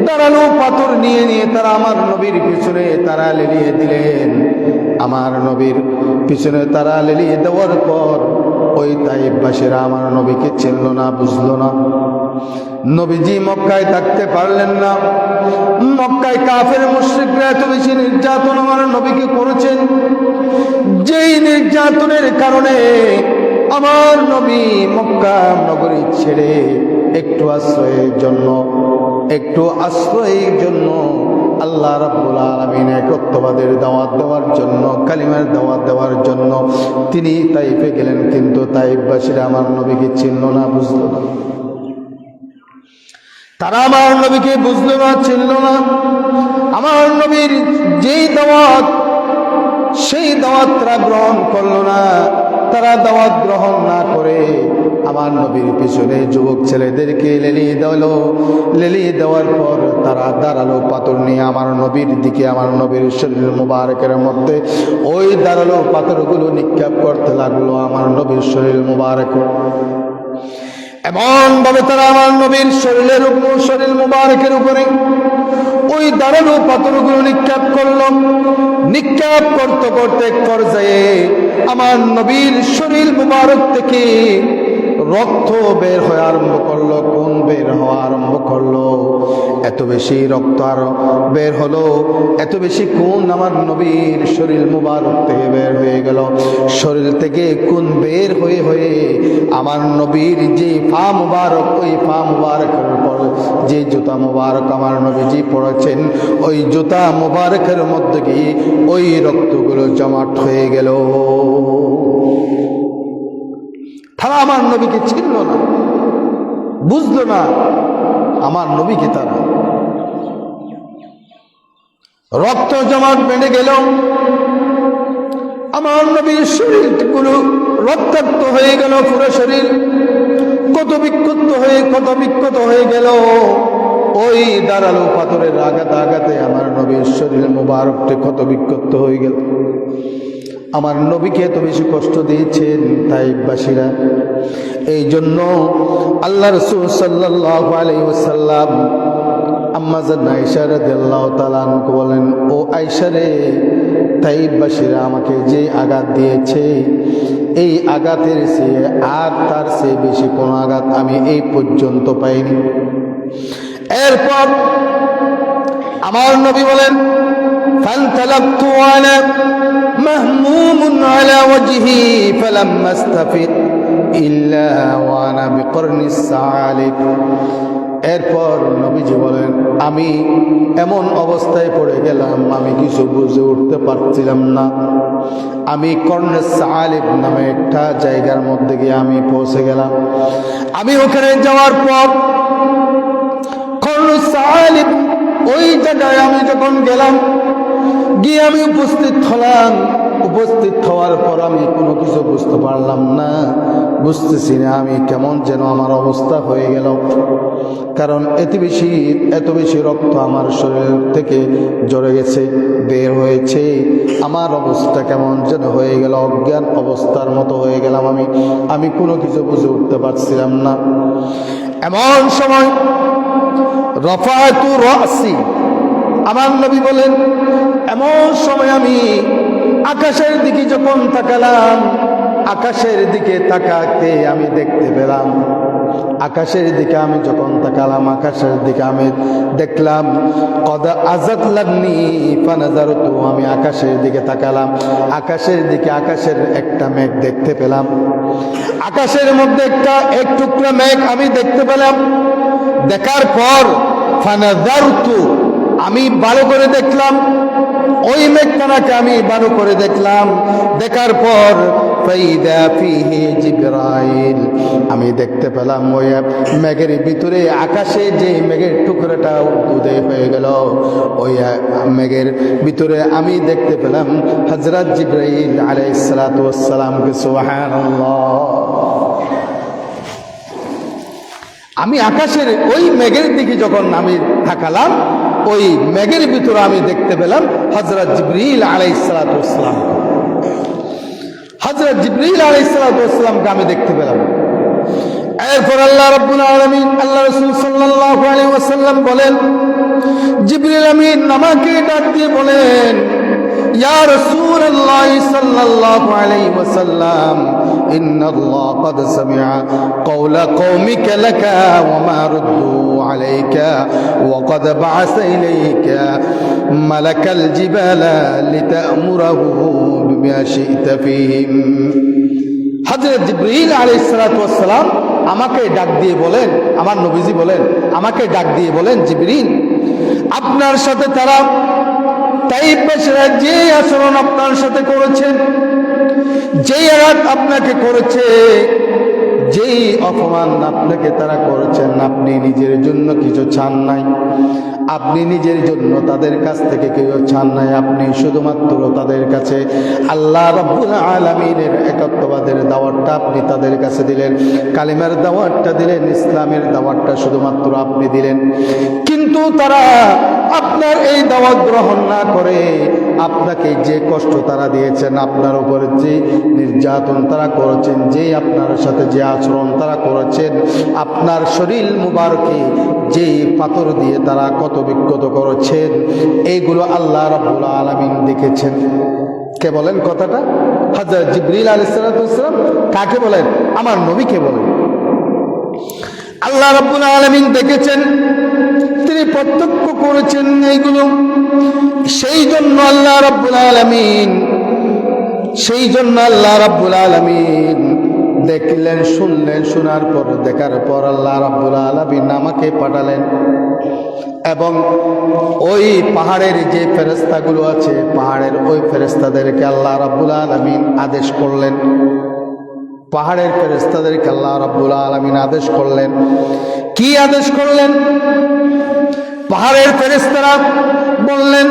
দাঁড়ানো পাথর নিয়ে তারা আমার নবীর পিছনে তারা লেলিয়ে দিলেন। আমার নবীর পিছনে তারা লেলিয়ে দেওয়ার পর ওই তাইফবাসীরা আমার নবীকে চিনল না, বুঝল না। নবীজি মক্কায় থাকতে পারলেন না। মক্কায় কাফের মুশরিকরা এত বেশি নির্যাতন আমার নবীকে করেছেন, যেই নির্যাতনের কারণে আমার নবী মক্কা নগরী ছেড়ে একটু আশ্রয়ের জন্য আল্লাহ রাব্বুল আলামিন একত্ববাদের দাওয়াত দেওয়ার জন্য, কালিমার দাওয়াত দেওয়ার জন্য তিনি তাইফে গেলেন। কিন্তু তাইফবাসীরা আমার নবীকে চিনল না, বুঝল না। তারা আমার নবীকে বুঝল না, চিনল না। আমার নবীর যেই দাওয়াত, সেই দাওয়াত তারা গ্রহণ করল না। তারা দাওয়াত গ্রহণ না করে আমার নবীর পিছনে যুবক ছেলেদেরকে লেলিয়ে দিল। লেলিয়ে দেওয়ার পর তারা দাঁড়ালো পাথর নিয়ে আমার নবীর দিকে। আমার নবীর শরীর মুবারকের মধ্যে ওই দাঁড়ালো পাথরগুলো নিক্ষেপ করতে লাগলো আমার নবীর শরীর মুবারক। এমন ভাবে তারা আমার নবীর শরীর মুবারকের উপরে ওই দাঁড়ানো পাথরগুলো নিক্ষেপ করলো। নিক্ষেপ করতে করতে এক পর্যায়ে আমার নবীর শরীর মুবারক থেকে রক্ত বের হয়ে আরম্ভ করলো, খুন বের হওয়া আরম্ভ করলো। এত বেশি রক্ত আর বের হলো, এত বেশি খুন আমার নবীর শরীর মুবারক থেকে বের হয়ে গেল। শরীর থেকে খুন বের হয়ে হয়ে আমার নবীর যে পা মুবারক, ওই পা মুবারকের উপর যে জুতা মুবারক আমার নবীজি পড়েছেন, ওই জুতা মুবারকের মধ্যে গিয়ে ওই রক্তগুলো জমাট হয়ে গেল। তারা আমার নবীকে চিনল না, বুঝলো না আমার নবীকে। তারা রক্ত জমাট বেঁধে গেল, আমার নবীর শরীরগুলো রক্তাক্ত হয়ে গেল, পুরো শরীর কত বিক্ষত হয়ে গেল। ওই দাঁড়ালো পাথরের আঘাতে আমার নবীর শরীর মুবারকটি ক্ষত বিক্ষত হয়ে গেল। আমার নবীকে এত বেশি কষ্ট দিয়েছেন তাইফবাসীরা। এই জন্য আল্লাহ রাসূল সাল্লাল্লাহু আলাইহি ওয়াসাল্লাম আম্মা জান আয়েশা রাদিয়াল্লাহু তাআলা আনহা বলেন, ও আয়েশা রে, তাইফবাসীরা আমাকে যে আঘাত দিয়েছে, এই আঘাতের চেয়ে আর তার চেয়ে বেশি কোনো আঘাত আমি এই পর্যন্ত পাইনি। এরপর আমার নবী বলেন, ফান্তালাকতু আনা মাহমুমুন আলা ওয়াজহি ফালাম আস্তাফিক ইল্লা ওয়া আনা বিকরনিস সালিক। এরপর নবীজি বলেন, আমি এমন অবস্থায় পড়ে গেলাম, আমি কিছু বুঝে উঠতে পারছিলাম না। আমি কর্ণের সালিব নামে একটা জায়গার মধ্যে গিয়ে আমি পৌঁছে গেলাম। আমি ওখানে যাওয়ার পর কর্ণের সালিব ওই জায়গায় আমি যখন গেলাম, গিয়ে আমি উপস্থিত হলাম। উপস্থিত হওয়ার পর আমি কোনো কিছু বুঝতে পারলাম না, বুঝতেছি না আমি কেমন যেন আমার অবস্থা হয়ে গেল। কারণ এত বেশি রক্ত আমার শরীর থেকে ঝরে গেছে, বের হয়েছে। আমার অবস্থা কেমন যেন হয়ে গেল, অজ্ঞান অবস্থার মতো হয়ে গেলাম। আমি কোনো কিছু বুঝে উঠতে পারছিলাম না। এমন সময় রফাতু রাসি, আমার নবী বলেন, এমন সময় আমি আকাশের দিকে যখন তাকালাম, আকাশের দিকে তাকাতে আমি দেখতে পেলাম, আকাশের দিকে আমি যখন তাকালাম, আকাশের দিকে আমি দেখলাম কদ আজাত লাগনি ফানাজারতু, আমি আকাশের দিকে তাকালাম, আকাশের দিকে আকাশের একটা মেঘ দেখতে পেলাম। আকাশের মধ্যে এক টুকরা মেঘ আমি দেখতে পেলাম। দেখার পর ফানাজারতু, আমি ভালো করে দেখলাম ওই মেঘখানাকে, আমি ভালো করে দেখলাম। দেখার পর ফাইদা ফিহি জিবরাইল, আমি দেখতে পেলাম ওই মেঘের ভিতরে, আকাশে যে মেঘের টুকরাটা উদয় হয়ে গেল, ওই মেঘের ভিতরে আমি দেখতে পেলাম হযরত জিবরাইল আলাইহিস সালাতু ওয়াস সালামকে। সুবহানাল্লাহ। আমি আকাশের ওই মেঘের দিকে যখন আমি তাকালাম, ওই মেঘের ভিতরে আমি দেখতে পেলাম হযরত জিবরিল আলাইহিস সালাতু ওয়াস সালাম। হযরত জিবরিল আলাইহিস সালাতু ওয়াস সালামকে আমি দেখতে পেলাম। এরপর আল্লাহ রাব্বুল আলামিন, আল্লাহ রাসূল সাল্লাল্লাহু আলাইহি ওয়াসাল্লাম বলেন, জিবরিল আমিন আমাকে ডাক দিয়ে বলেন, ইয়া রাসূলুল্লাহ সাল্লাল্লাহু আলাইহি ওয়াসাল্লাম, ইন্নাল্লাহ ক্বাদ সামিআ কওলা কওমিকা লাকা ওয়া মা রুদ্দু আলাইকা ওয়া ক্বাদ বা'আসা ইলাইকা মালাকাল জিবালা লিতা'মুরাহু বিমা শি'তা ফীহিম। হযরত জিবরিল আলাইহিস সালাতু ওয়াস সালাম আমাকে ডাক দিয়ে বলেন, আমার নবীজি বলেন, আমাকে ডাক দিয়ে বলেন, জিবরিল, আপনার সাথে তারা তাইফবাসীরা যে আচরণ আপনার সাথে করেছেন, যেই আঘাত আপনাকে করেছে, যেই অপমান আপনাকে তারা করেছেন, আপনি নিজের জন্য কিছু চান নাই, আপনি নিজের জন্য তাদের কাছ থেকে কেউ চান নাই। আপনি শুধুমাত্র তাদের কাছে আল্লাহ রাব্বুল আলামিনের একত্ববাদের দাওয়াতটা আপনি তাদের কাছে দিলেন, কালিমার দাওয়াতটা দিলেন, ইসলামের দাওয়াতটা শুধুমাত্র আপনি দিলেন। কিন্তু তারা আপনার এই দাওয়াত গ্রহণ না করে আপনাকে যে কষ্ট তারা দিয়েছেন, আপনার উপরে যে নির্যাতন তারা করেছেন, যে আপনার সাথে যে আচরণ তারা করেছেন, আপনার শরীর মুবারকে যে পাথর দিয়ে তারা কত বিক্ষত করেছেন, এইগুলো আল্লাহ রাব্বুল আলামিন দেখেছেন। কে বলেন কথাটা? হযরত জিবরিল আলাইহিস সালাম। কাকে বলেন? আমার নবীকে বলেন। আল্লাহ রাব্বুল আলামিন দেখেছেন, তিনি প্রত্যক্ষ করেছেন এইগুলো। সেই জন্য আল্লাহ রাব্বুল আলামিন দেখলেন, শুনলেন, শোনার পর, দেখার পর আল্লাহ রাব্বুল আলামিন আমাকে পাঠালেন এবং ওই পাহাড়ের যে ফেরেশতাগুলো আছে, পাহাড়ের ওই ফেরেশতাদেরকে আল্লাহ রাব্বুল আলামিন আদেশ করলেন, পাহাড়ের ফেরেশতাদেরকে আল্লাহ রাব্বুল আলামিন আদেশ করলেন। কি আদেশ করলেন? পাহাড়ের ফেরেশতারা বললেন,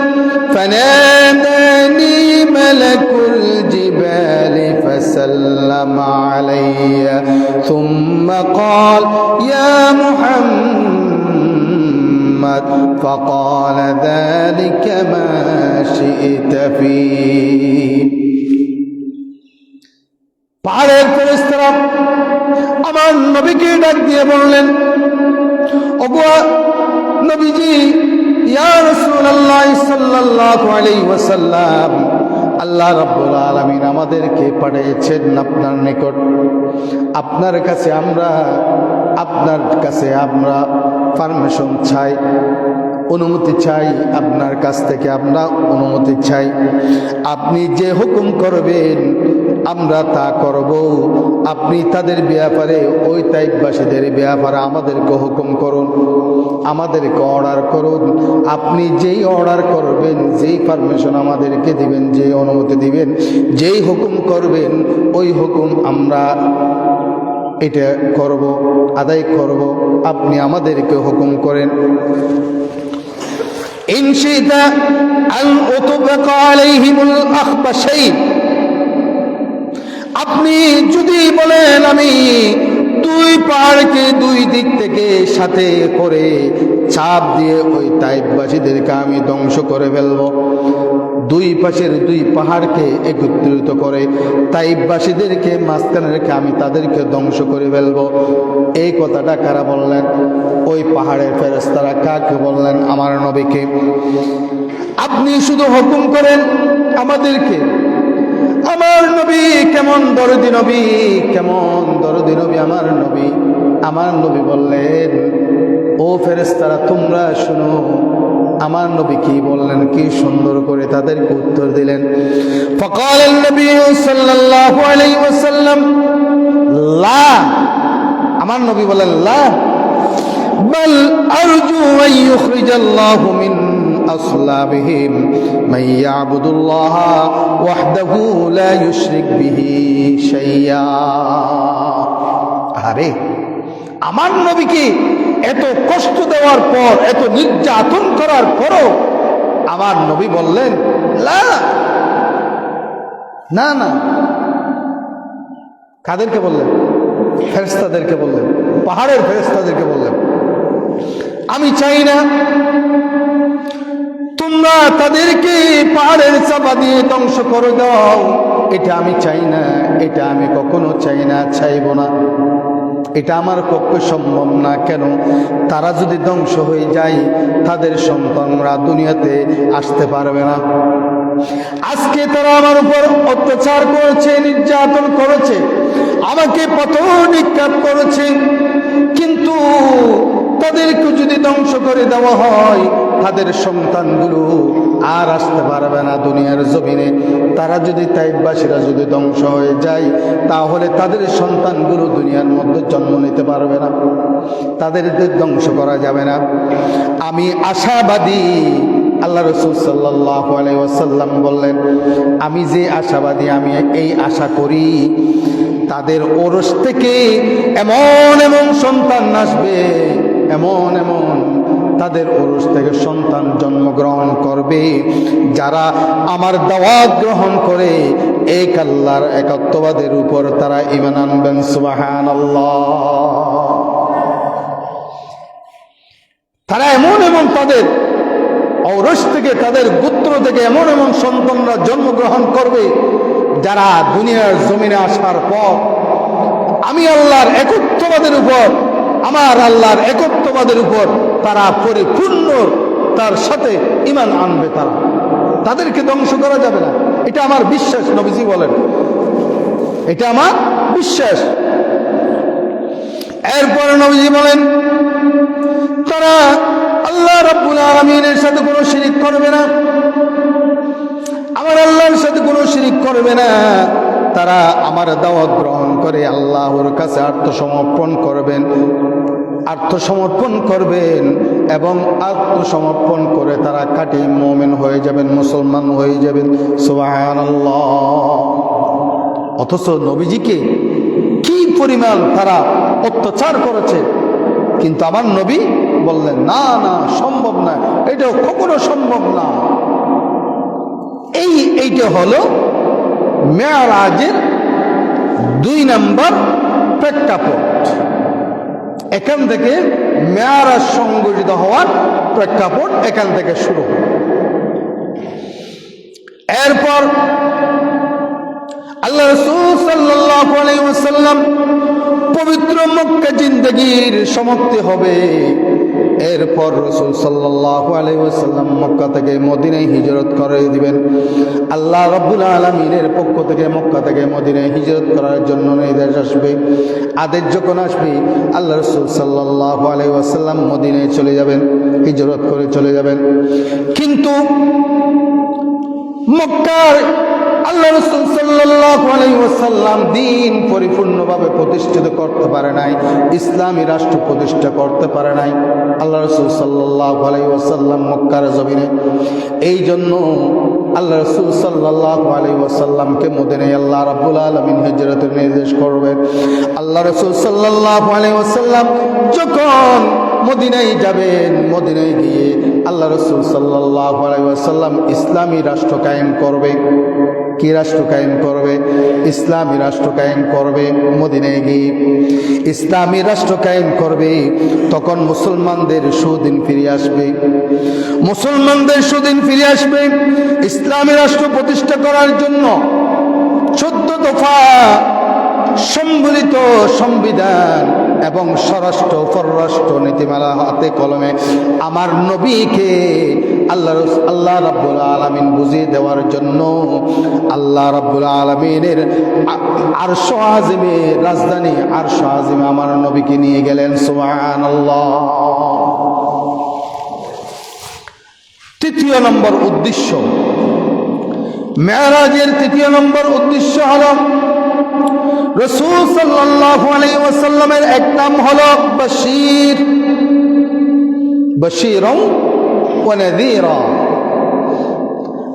ফানাদানি মালাকুল জিবালি ফাসাল্লামা আলাইয়া সুম্মা ক্বাল ইয়া মুহাম্মদ ফাকাল যালিকা মা শি'তা ফী। পাহাড়ের ফেরেশতারা আমার নবীকে ডাক দিয়ে বললেন, ওগো নবীজি, ইয়া রাসূলুল্লাহ সাল্লাল্লাহু আলাইহি ওয়াসাল্লাম, আল্লাহ রাব্বুল আলামিন আমাদেরকে পাঠিয়েছেন আপনার নিকট। আপনার কাছে আমরা পারমিশন চাই, অনুমতি চাই, আপনার কাছ থেকে আমরা অনুমতি চাই। আপনি যে হুকুম করবেন আমরা তা করব। আপনি তাদের ব্যাপারে, ওই তাইফবাসীদের ব্যাপারে আমাদেরকে হুকুম করুন, আমাদেরকে অর্ডার করুন। আপনি যেই অর্ডার করবেন, যেই পারমিশন আমাদেরকে দিবেন, যেই অনুমতি দিবেন, যেই হুকুম করবেন, ওই হুকুম আমরা এটা করব, আদায় করব। আপনি আমাদেরকে হুকুম করেন। ইন শি'তা আন উতবাকা আলাইহিমুল আখবাশাইন, আপনি যদি বলেন আমি দুই পাহাড়কে দুই দিক থেকে সাথে করে চাপ দিয়ে ওই তাইফবাসীদেরকে আমি ধ্বংস করে ফেলবো, দুই পাশের দুই পাহাড়কে একত্রিত করে তাইফবাসীদেরকে মাঝখানে রেখে আমি তাদেরকে ধ্বংস করে ফেলবো, এই কথাটা কারা বললেন? ওই পাহাড়ের ফেরেশতারা। কাকে বললেন? আমার নবীকে। আপনি শুধু হুকুম করেন আমাদেরকে। আমার নবী কেমন দরদি নবী, কেমন দরদি নবী আমার নবী। আমার নবী বললেন, ও ফেরেশতারা তোমরা শুনো, আমার নবী কি বললেন, কি সুন্দর করে তাদেরকে উত্তর দিলেন। ফাকাল নবী সাল্লাল্লাহু আলাইহি ওয়াসাল্লাম লা, আমার নবী বলেন লা বাল আরজু আন ইউখরিজাল্লাহু মিন আসলাবিহিম মান ইয়াবুদুল্লাহ ওয়াহদাহু লা ইউশরিক বিহি শাইয়্যা। আরে আমার নবীকে এত কষ্ট দেওয়ার পর, এত নির্যাতন করার পরও আমার নবী বললেন লা, না না। কাদেরকে বললেন? ফেরেশতাদেরকে বললেন, পাহাড়ের ফেরেশতাদেরকে বললেন, আমি চাই না তোমরা তাদেরকে পাহাড়ের চাপা দিয়ে ধ্বংস করে দাও। এটা আমি চাই না, এটা আমি কখনো চাই না, চাইব না। এটা আমার পক্ষে সম্ভব না। কেন? তারা যদি ধ্বংস হয়ে যায় তাদের সন্তানরা দুনিয়াতে আসতে পারবে না। আজকে তারা আমার উপর অত্যাচার করেছে, নির্যাতন করেছে, আমাকে পাথর নিক্ষেপ করেছে, কিন্তু তাদেরকে যদি ধ্বংস করে দেওয়া হয় তাদের সন্তানগুলো আর আসতে পারবে না দুনিয়ার জমিনে। তারা যদি তাইফবাসীরা যদি ধ্বংস হয়ে যায় তাহলে তাদের সন্তানগুলো দুনিয়ার মধ্যে জন্ম নিতে পারবে না, তাদের ধ্বংস করা যাবে না। আমি আশাবাদী। আল্লাহ রাসূল সাল্লাল্লাহু আলাইহি ওয়াসাল্লাম বললেন, আমি যে আশাবাদী, আমি এই আশা করি তাদের ওরস থেকে এমন এমন সন্তান আসবে, এমন এমন তাদের ওরস থেকে সন্তান জন্মগ্রহণ করবে যারা আমার দাওয়াত গ্রহণ করে এক আল্লাহর একত্ববাদের উপর তারা ঈমান আনবেন। সুবহানাল্লাহ। তারা এমন এমন তাদের ঔরস থেকে, তাদের গোত্র থেকে এমন এমন সন্তানরা জন্মগ্রহণ করবে যারা দুনিয়ার জমিনে আসার পর আমি আল্লাহর একত্ববাদের উপর, আমার আল্লাহর একত্ববাদের উপর তারা পরিপূর্ণ তার সাথে ঈমান আনবে। তাদেরকে ধ্বংস করা যাবে না, এটা আমার বিশ্বাস। নবীজি বলেন এটা আমার বিশ্বাস। এরপরে নবীজি বলেন তারা আল্লাহ রাব্বুল আলামিনের সাথে কোনো শিরিক করবে না, আমার আল্লাহর সাথে কোনো শিরিক করবে না। তারা আমার দাওয়াত গ্রহণ করে আল্লাহর কাছে আত্মসমর্পণ করবেন এবং আত্মসমর্পণ করে তারা খাঁটি মুমিন হয়ে যাবেন, মুসলমান হয়ে যাবেন। সুবহানাল্লাহ। অথচ নবীজিকে কি পরিমাণ তারা অত্যাচার করেছে, কিন্তু আমার নবী বললেন না না, সম্ভব না, এটা কখনো সম্ভব না। এইটা হলো মেরাজের 2 নম্বর প্রেক্ষাপট। এখান থেকে মেরাজ সংগঠিত হওয়ার প্রেক্ষাপট এখান থেকে শুরু। এরপর আল্লাহ রাসূল সাল্লাল্লাহু আলাইহি ওয়াসাল্লাম পবিত্র মক্কা জিন্দেগীর সমাপ্তি হবে। এরপর রাসূল সাল্লাল্লাহু আলাইহি ওয়াসাল্লাম মক্কা থেকে মদিনায় হিজরত করে দিবেন। আল্লাহ রাব্বুল আলামিনের পক্ষ থেকে মক্কা থেকে মদিনায় হিজরত করার জন্য নির্দেশ আসবে। আদেশ যখন আসবে, আল্লাহ রাসূল সাল্লাল্লাহু আলাইহি ওয়াসাল্লাম মদিনায় চলে যাবেন, হিজরত করে চলে যাবেন। কিন্তু মক্কার আল্লাহ রাসূল সাল্লাল্লাহু আলাইহি ওয়াসাল্লাম দ্বীন পরিপূর্ণভাবে প্রতিষ্ঠিত করতে পারে নাই, ইসলামী রাষ্ট্র প্রতিষ্ঠা করতে পারে নাই আল্লাহ রাসূল সাল্লাল্লাহু আলাইহি ওয়াসাল্লাম মক্কার জমিনে। এই জন্য আল্লাহ রাসূল সাল্লাল্লাহু আলাইহি ওয়াসাল্লামকে মদিনায় আল্লাহ রাব্বুল আলামিন হিজরতের নির্দেশ করবেন। আল্লাহ রাসূল সাল্লাল্লাহু আলাইহি ওয়াসাল্লাম যখন মদিনায় যাবেন, মদিনায় গিয়ে আল্লাহ রাসূল সাল্লাল্লাহু আলাইহি ওয়াসাল্লাম ইসলামী রাষ্ট্র কায়েম করবে। কি রাষ্ট্র কায়েম করবে? ইসলামী রাষ্ট্র কায়েম করবে। মদিনায় গিয়ে ইসলামী রাষ্ট্র কায়েম করবে। তখন মুসলমানদের সুদিন ফিরে আসবে, মুসলমানদের সুদিন ফিরে আসবে। ইসলামী রাষ্ট্র প্রতিষ্ঠা করার জন্য 14 দফা সম্বলিত সংবিধান এবং স্বরাষ্ট্র পররাষ্ট্র নীতিমালা হাতে কলমে আমার নবীকে আল্লাহ রাব্বুল আলামিন বুঝিয়ে দেওয়ার জন্য আল্লাহ রাব্বুল আলামিনের আরশ আজিমে, রাজধানী আরশ আজিমে আমার নবীকে নিয়ে গেলেন। সুবহানাল্লাহ। 3য় নম্বর উদ্দেশ্য, মেরাজের 3য় নম্বর উদ্দেশ্য হলো রাসূল সাল্লাল্লাহু আলাইহি ওয়াসাল্লামের এক নাম হলো বশীর, বশীরুন ওয়া নাযীরা।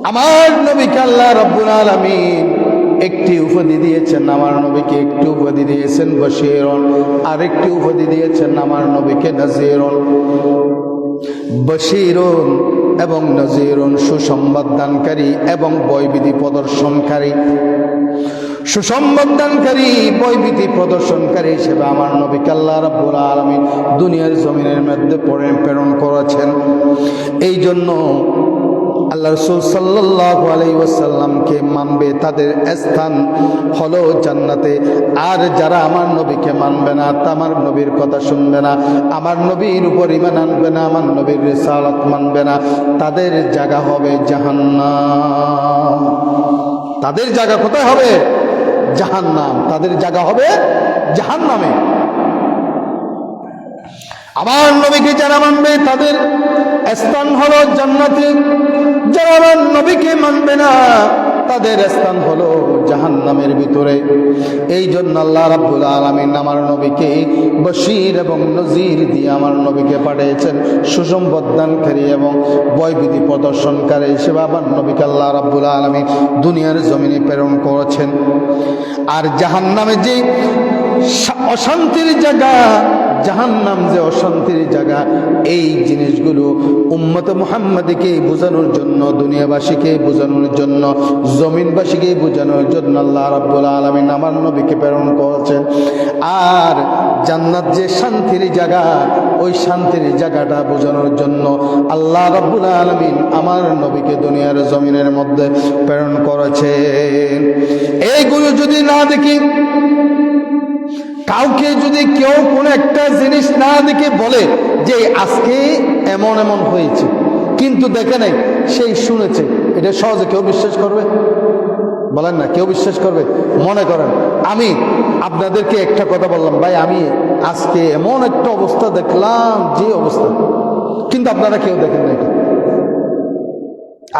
আমার নবীকে আল্লাহ রাব্বুল আলামিন একটি উপাধি দিয়েছেন, আমার নবীকে একটি উপাধি দিয়েছেন বশীরুন, আরেকটি উপাধি দিয়েছেন আমার নবীকে নাযীরুন। বশীরুন এবং নাযীরুন সুসংবাদ দানকারী এবং ভয়ভীতি প্রদর্শনকারী। সুসংবাদ দানকারী, ভয়ভীতি প্রদর্শনকারী হিসেবে আমার নবীকে আল্লাহ রাব্বুল আলামিন দুনিয়ার জমিনের মধ্যে প্রেরণ করেছেন। এই জন্য আল্লাহ রাসূল সাল্লাল্লাহু আলাইহি ওয়াসাল্লামকে মানবে, তাদের স্থান হলো জান্নাতে। আর যারা আমার নবীকে মানবে না, আমার নবীর কথা শুনবে না, আমার নবীর উপর ঈমান আনবে না, আমার নবীর রিসালাত মানবে না, তাদের জায়গা হবে জাহান্নাম। তাদের জায়গা কোথায় হবে? জাহান্নাম। তাদের জায়গা হবে জাহান্নামে। আমার নবীকে যারা মানবে তাদের স্থান হলো জান্নাতে, যারা আমার নবীকে মানবে না তাদের স্থান হলো জাহান্নামের ভিতরে। এই জন্য আল্লাহ রাব্বুল আলামিন আমার নবীকে বশীর এবং নজির দিয়ে আমার নবীকে পাঠিয়েছেন, সুসংবাদ দানকারী এবং ভয়ভীতি প্রদর্শনকারী হিসেবে আমার নবীকে আল্লাহ রাব্বুল আলামিন দুনিয়ার জমিনে প্রেরণ করেছেন। আর জাহান্নামে যে অশান্তির জায়গা, জাহান্নাম যে অশান্তির জায়গা, এই জিনিসগুলো উম্মতে মুহাম্মাদীকে বোঝানোর জন্য, দুনিয়াবাসীকে বোঝানোর জন্য, জমিনবাসীকে বোঝানোর জন্য আল্লাহ রাব্বুল আলামিন আমার নবীকে প্রেরণ করেছেন। আর জান্নাত যে শান্তির জায়গা, ওই শান্তির জায়গাটা বোঝানোর জন্য আল্লাহ রাব্বুল আলামিন আমার নবীকে দুনিয়ার জমিনের মধ্যে প্রেরণ করেছেন। এইগুলো যদি না দেখি, কাউকে যদি কেউ কোনো একটা জিনিস না দেখে বলে যে আজকে এমন এমন হয়েছে, কিন্তু দেখে নাই, সেই শুনেছে, এটা সহজে কেউ বিশ্বাস করবে? বলেন না, কেউ বিশ্বাস করবে? মনে করেন আমি আপনাদেরকে একটা কথা বললাম, ভাই আমি আজকে এমন একটা অবস্থা দেখলাম, যে অবস্থা, কিন্তু আপনারা কেউ দেখেন না, এটা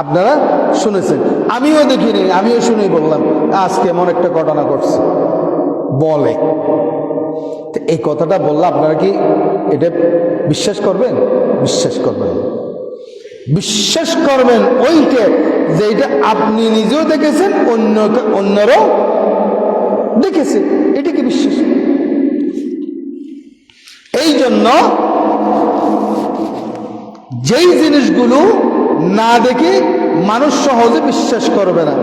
আপনারা শুনেছেন, আমিও দেখিনি, আমিও শুনেই বললাম আজকে এমন একটা ঘটনা ঘটছে বলে। এই কথাটা বললে আপনারা কি এটা বিশ্বাস করবেন? বিশ্বাস করবেন, বিশ্বাস করবেন ওইটা যে এটা আপনি নিজেও দেখেছেন, অন্যরাও দেখেছে, এটাকে বিশ্বাস। এই জন্য যেই জিনিসগুলো না দেখে মানুষ সহজে বিশ্বাস করবে না,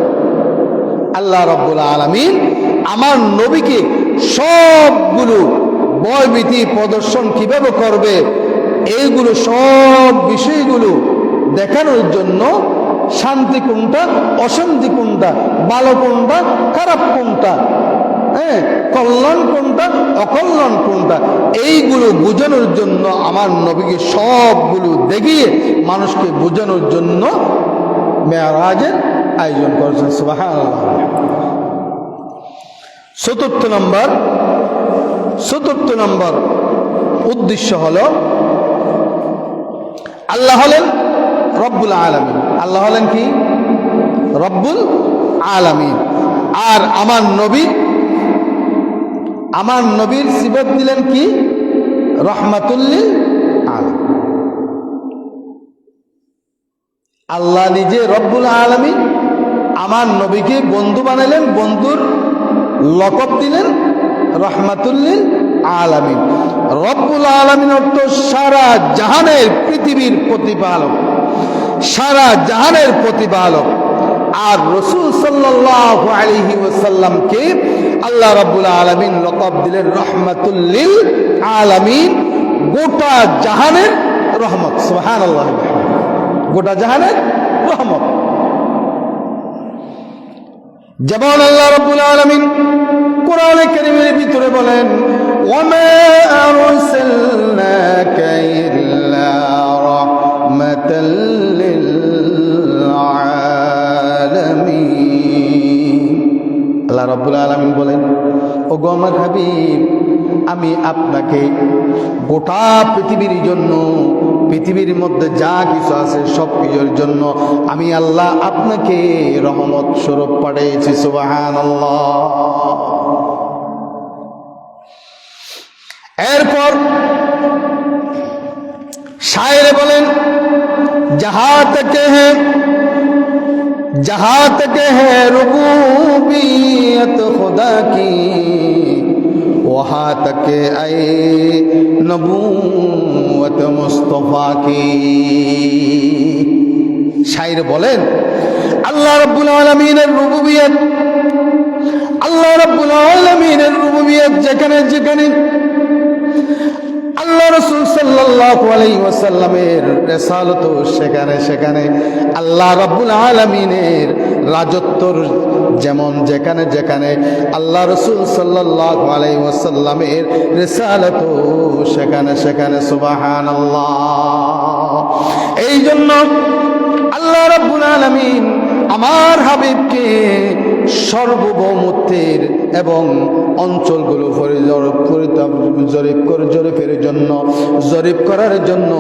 আল্লাহ রাব্বুল আলামিন আমার নবীকে সবগুলো ভয়ভীতি প্রদর্শন কিভাবে করবে এইগুলো সব বিষয়গুলো দেখানোর জন্য, শান্তি কোনটা, অশান্তি কোনটা, ভালো কোনটা, খারাপ কোনটা, কল্যাণ কোনটা, অকল্যাণ কোনটা, এইগুলো বোঝানোর জন্য আমার নবীকে সবগুলো দেখিয়ে মানুষকে বোঝানোর জন্য মেরাজের আয়োজন করেছেন। সুবহানাল্লাহ। চতুর্থ নম্বর উদ্দেশ্য হলো, আল্লাহ হলেন রব্বুল আলামিন। আল্লাহ হলেন কি? রব্বুল আলামিন। আর আমার নবীর সিফাত দিলেন কি? রহমাতুল্লিল আলামিন। আল্লাহ নিজে রব্বুল আলামিন, আমার নবীকে বন্ধু বানালেন, বন্ধুর লকব দিলেন রহমাতুল্লিল আলামিন। রব্বুল আলামিন অর্থ সারা জাহানের পৃথিবীর প্রতিপালক, সারা জাহানের প্রতিপালক। আর রাসূল সাল্লাল্লাহু আলাইহি ওয়াসাল্লামকে আল্লাহ রাব্বুল আলামিন লকব দিলেন রহমাতুল্লিল আলামিন, গোটা জাহানের রহমত। সুবহানাল্লাহ। গোটা জাহানের রহমত। যেমন আল্লাহ রাব্বুল আলামিন কোরআনে কারীমের ভিতরে বলেন, ওয়ামা আরসালনাকা ইল্লা রাহমাতাল লিল আলামিন। আল্লাহ রাব্বুল আলামিন বলেন, ওগো আমার হাবিব, আমি আপনাকে গোটা পৃথিবীর জন্য, পৃথিবীর মধ্যে যা কিছু আছে সব কিছুর জন্য আমি আল্লাহ আপনাকে রহমত স্বরূপ পাঠিয়েছি। সুবহানাল্লাহ। এরপর শায়ের বলেন, जहां तक है रुबूबियत खुदा की वहां तक ऐ नबूवत मुस्तफा की। शायर बोलें, अल्लाह रब्बुल आलमीনের রুবুবিয়ত, আল্লাহ রাব্বুল আলামিনের রুবুবিয়ত যেখানে যেখানে, আল্লাহ রাসূল সাল্লাল্লাহু আলাইহি ওয়াসাল্লামের রিসালাত সেখানে সেখানে, আল্লাহ রাব্বুল আলামিনের রাজত্বর যেমন যেখানে যেখানে, আল্লাহ রাসূল সাল্লাল্লাহু আলাইহি ওয়াসাল্লামের রিসালাত সেখানে সেখানে। সুবহানাল্লাহ। এই জন্য আল্লাহ রাব্বুল আলামিন আমার হাবিবকে সর্বভৌমত্বের এবং অঞ্চলগুলো জরিপ করার জন্য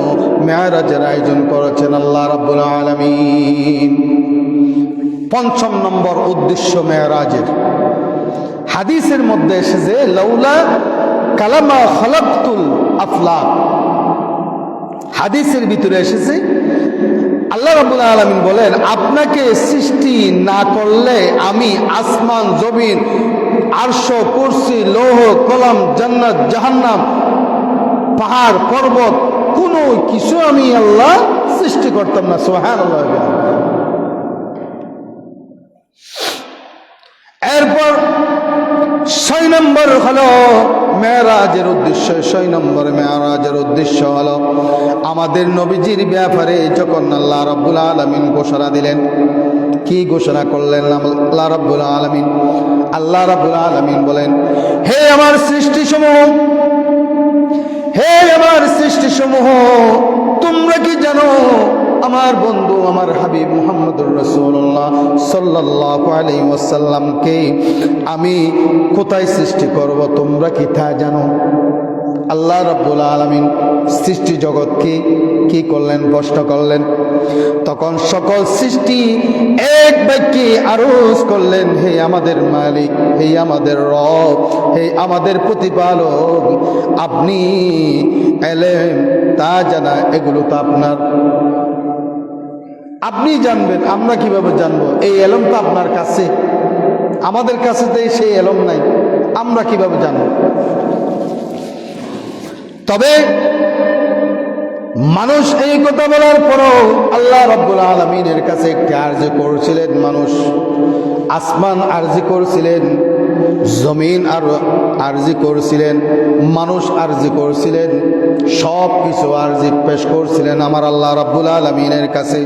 মেরাজের আয়োজন করেছেন আল্লাহ রাব্বুল আলামিন। পঞ্চম নম্বর উদ্দেশ্য মেরাজের, হাদিসের মধ্যে এসেছে, লাউলা কালামা খালাকতুল আফলাক। হাদিসের ভিতরে এসেছে, আল্লাহ রাব্বুল আলামিন বলেন, আপনাকে সৃষ্টি না করলে আমি আসমান, জমিন, আরশ, কুরসি, লৌহ, কলম, জান্নাত, জাহান্নাম, পাহাড়, পর্বত, কোনো কিছু আমি আল্লাহ সৃষ্টি করতাম না। সুবহানাল্লাহ। এরপর 6 নম্বর হলো মেরাজের উদ্দেশ্য। 6 নম্বর মেরাজের উদ্দেশ্য হলো, আমাদের নবীজির ব্যাপারে যখন আল্লাহ রাব্বুল আলামিন ঘোষণা দিলেন, কি ঘোষণা করলেন আল্লাহ রাব্বুল আলামিন? আল্লাহ রাব্বুল আলামিন বলেন, হে আমার সৃষ্টিসমূহ, হে আমার সৃষ্টিসমূহ, তোমরা কি জানো আমার বন্ধু, আমার হাবিব মুহাম্মদুর রাসূলুল্লাহ সাল্লাল্লাহু আলাইহি ওয়াসাল্লামকে আমি কোথায় সৃষ্টি করব? তোমরা কি তা জানো? আল্লাহ রাব্বুল আলামিন সৃষ্টি জগৎকে কি করলেন? প্রশ্ন করলেন। তখন সকল সৃষ্টি এক বাক্যে আরজ করলেন, হে আমাদের মালিক, হে আমাদের রব, হে আমাদের প্রতিপালক, আপনি এলেম তা জানা, এগুলো তো আপনার, আপনি জানবেন, আমরা কিভাবে জানবো? এই এলম তো আপনার কাছে, আমাদের কাছে তো সেই এলম নাই। আমরা কিভাবে জানব? তবে মানুষ এই কথা বলার পরও আল্লাহ রাব্বুল আলামিনের কাছে একটি আরজি করছিলেন। মানুষ আসমান আরজি করছিলেন, জমিন আর আরজি করছিলেন, মানুষ আরজি করছিলেন, সব কিছু আরজি পেশ করছিলেন আমার আল্লাহ রাব্বুল আলামিনের কাছে।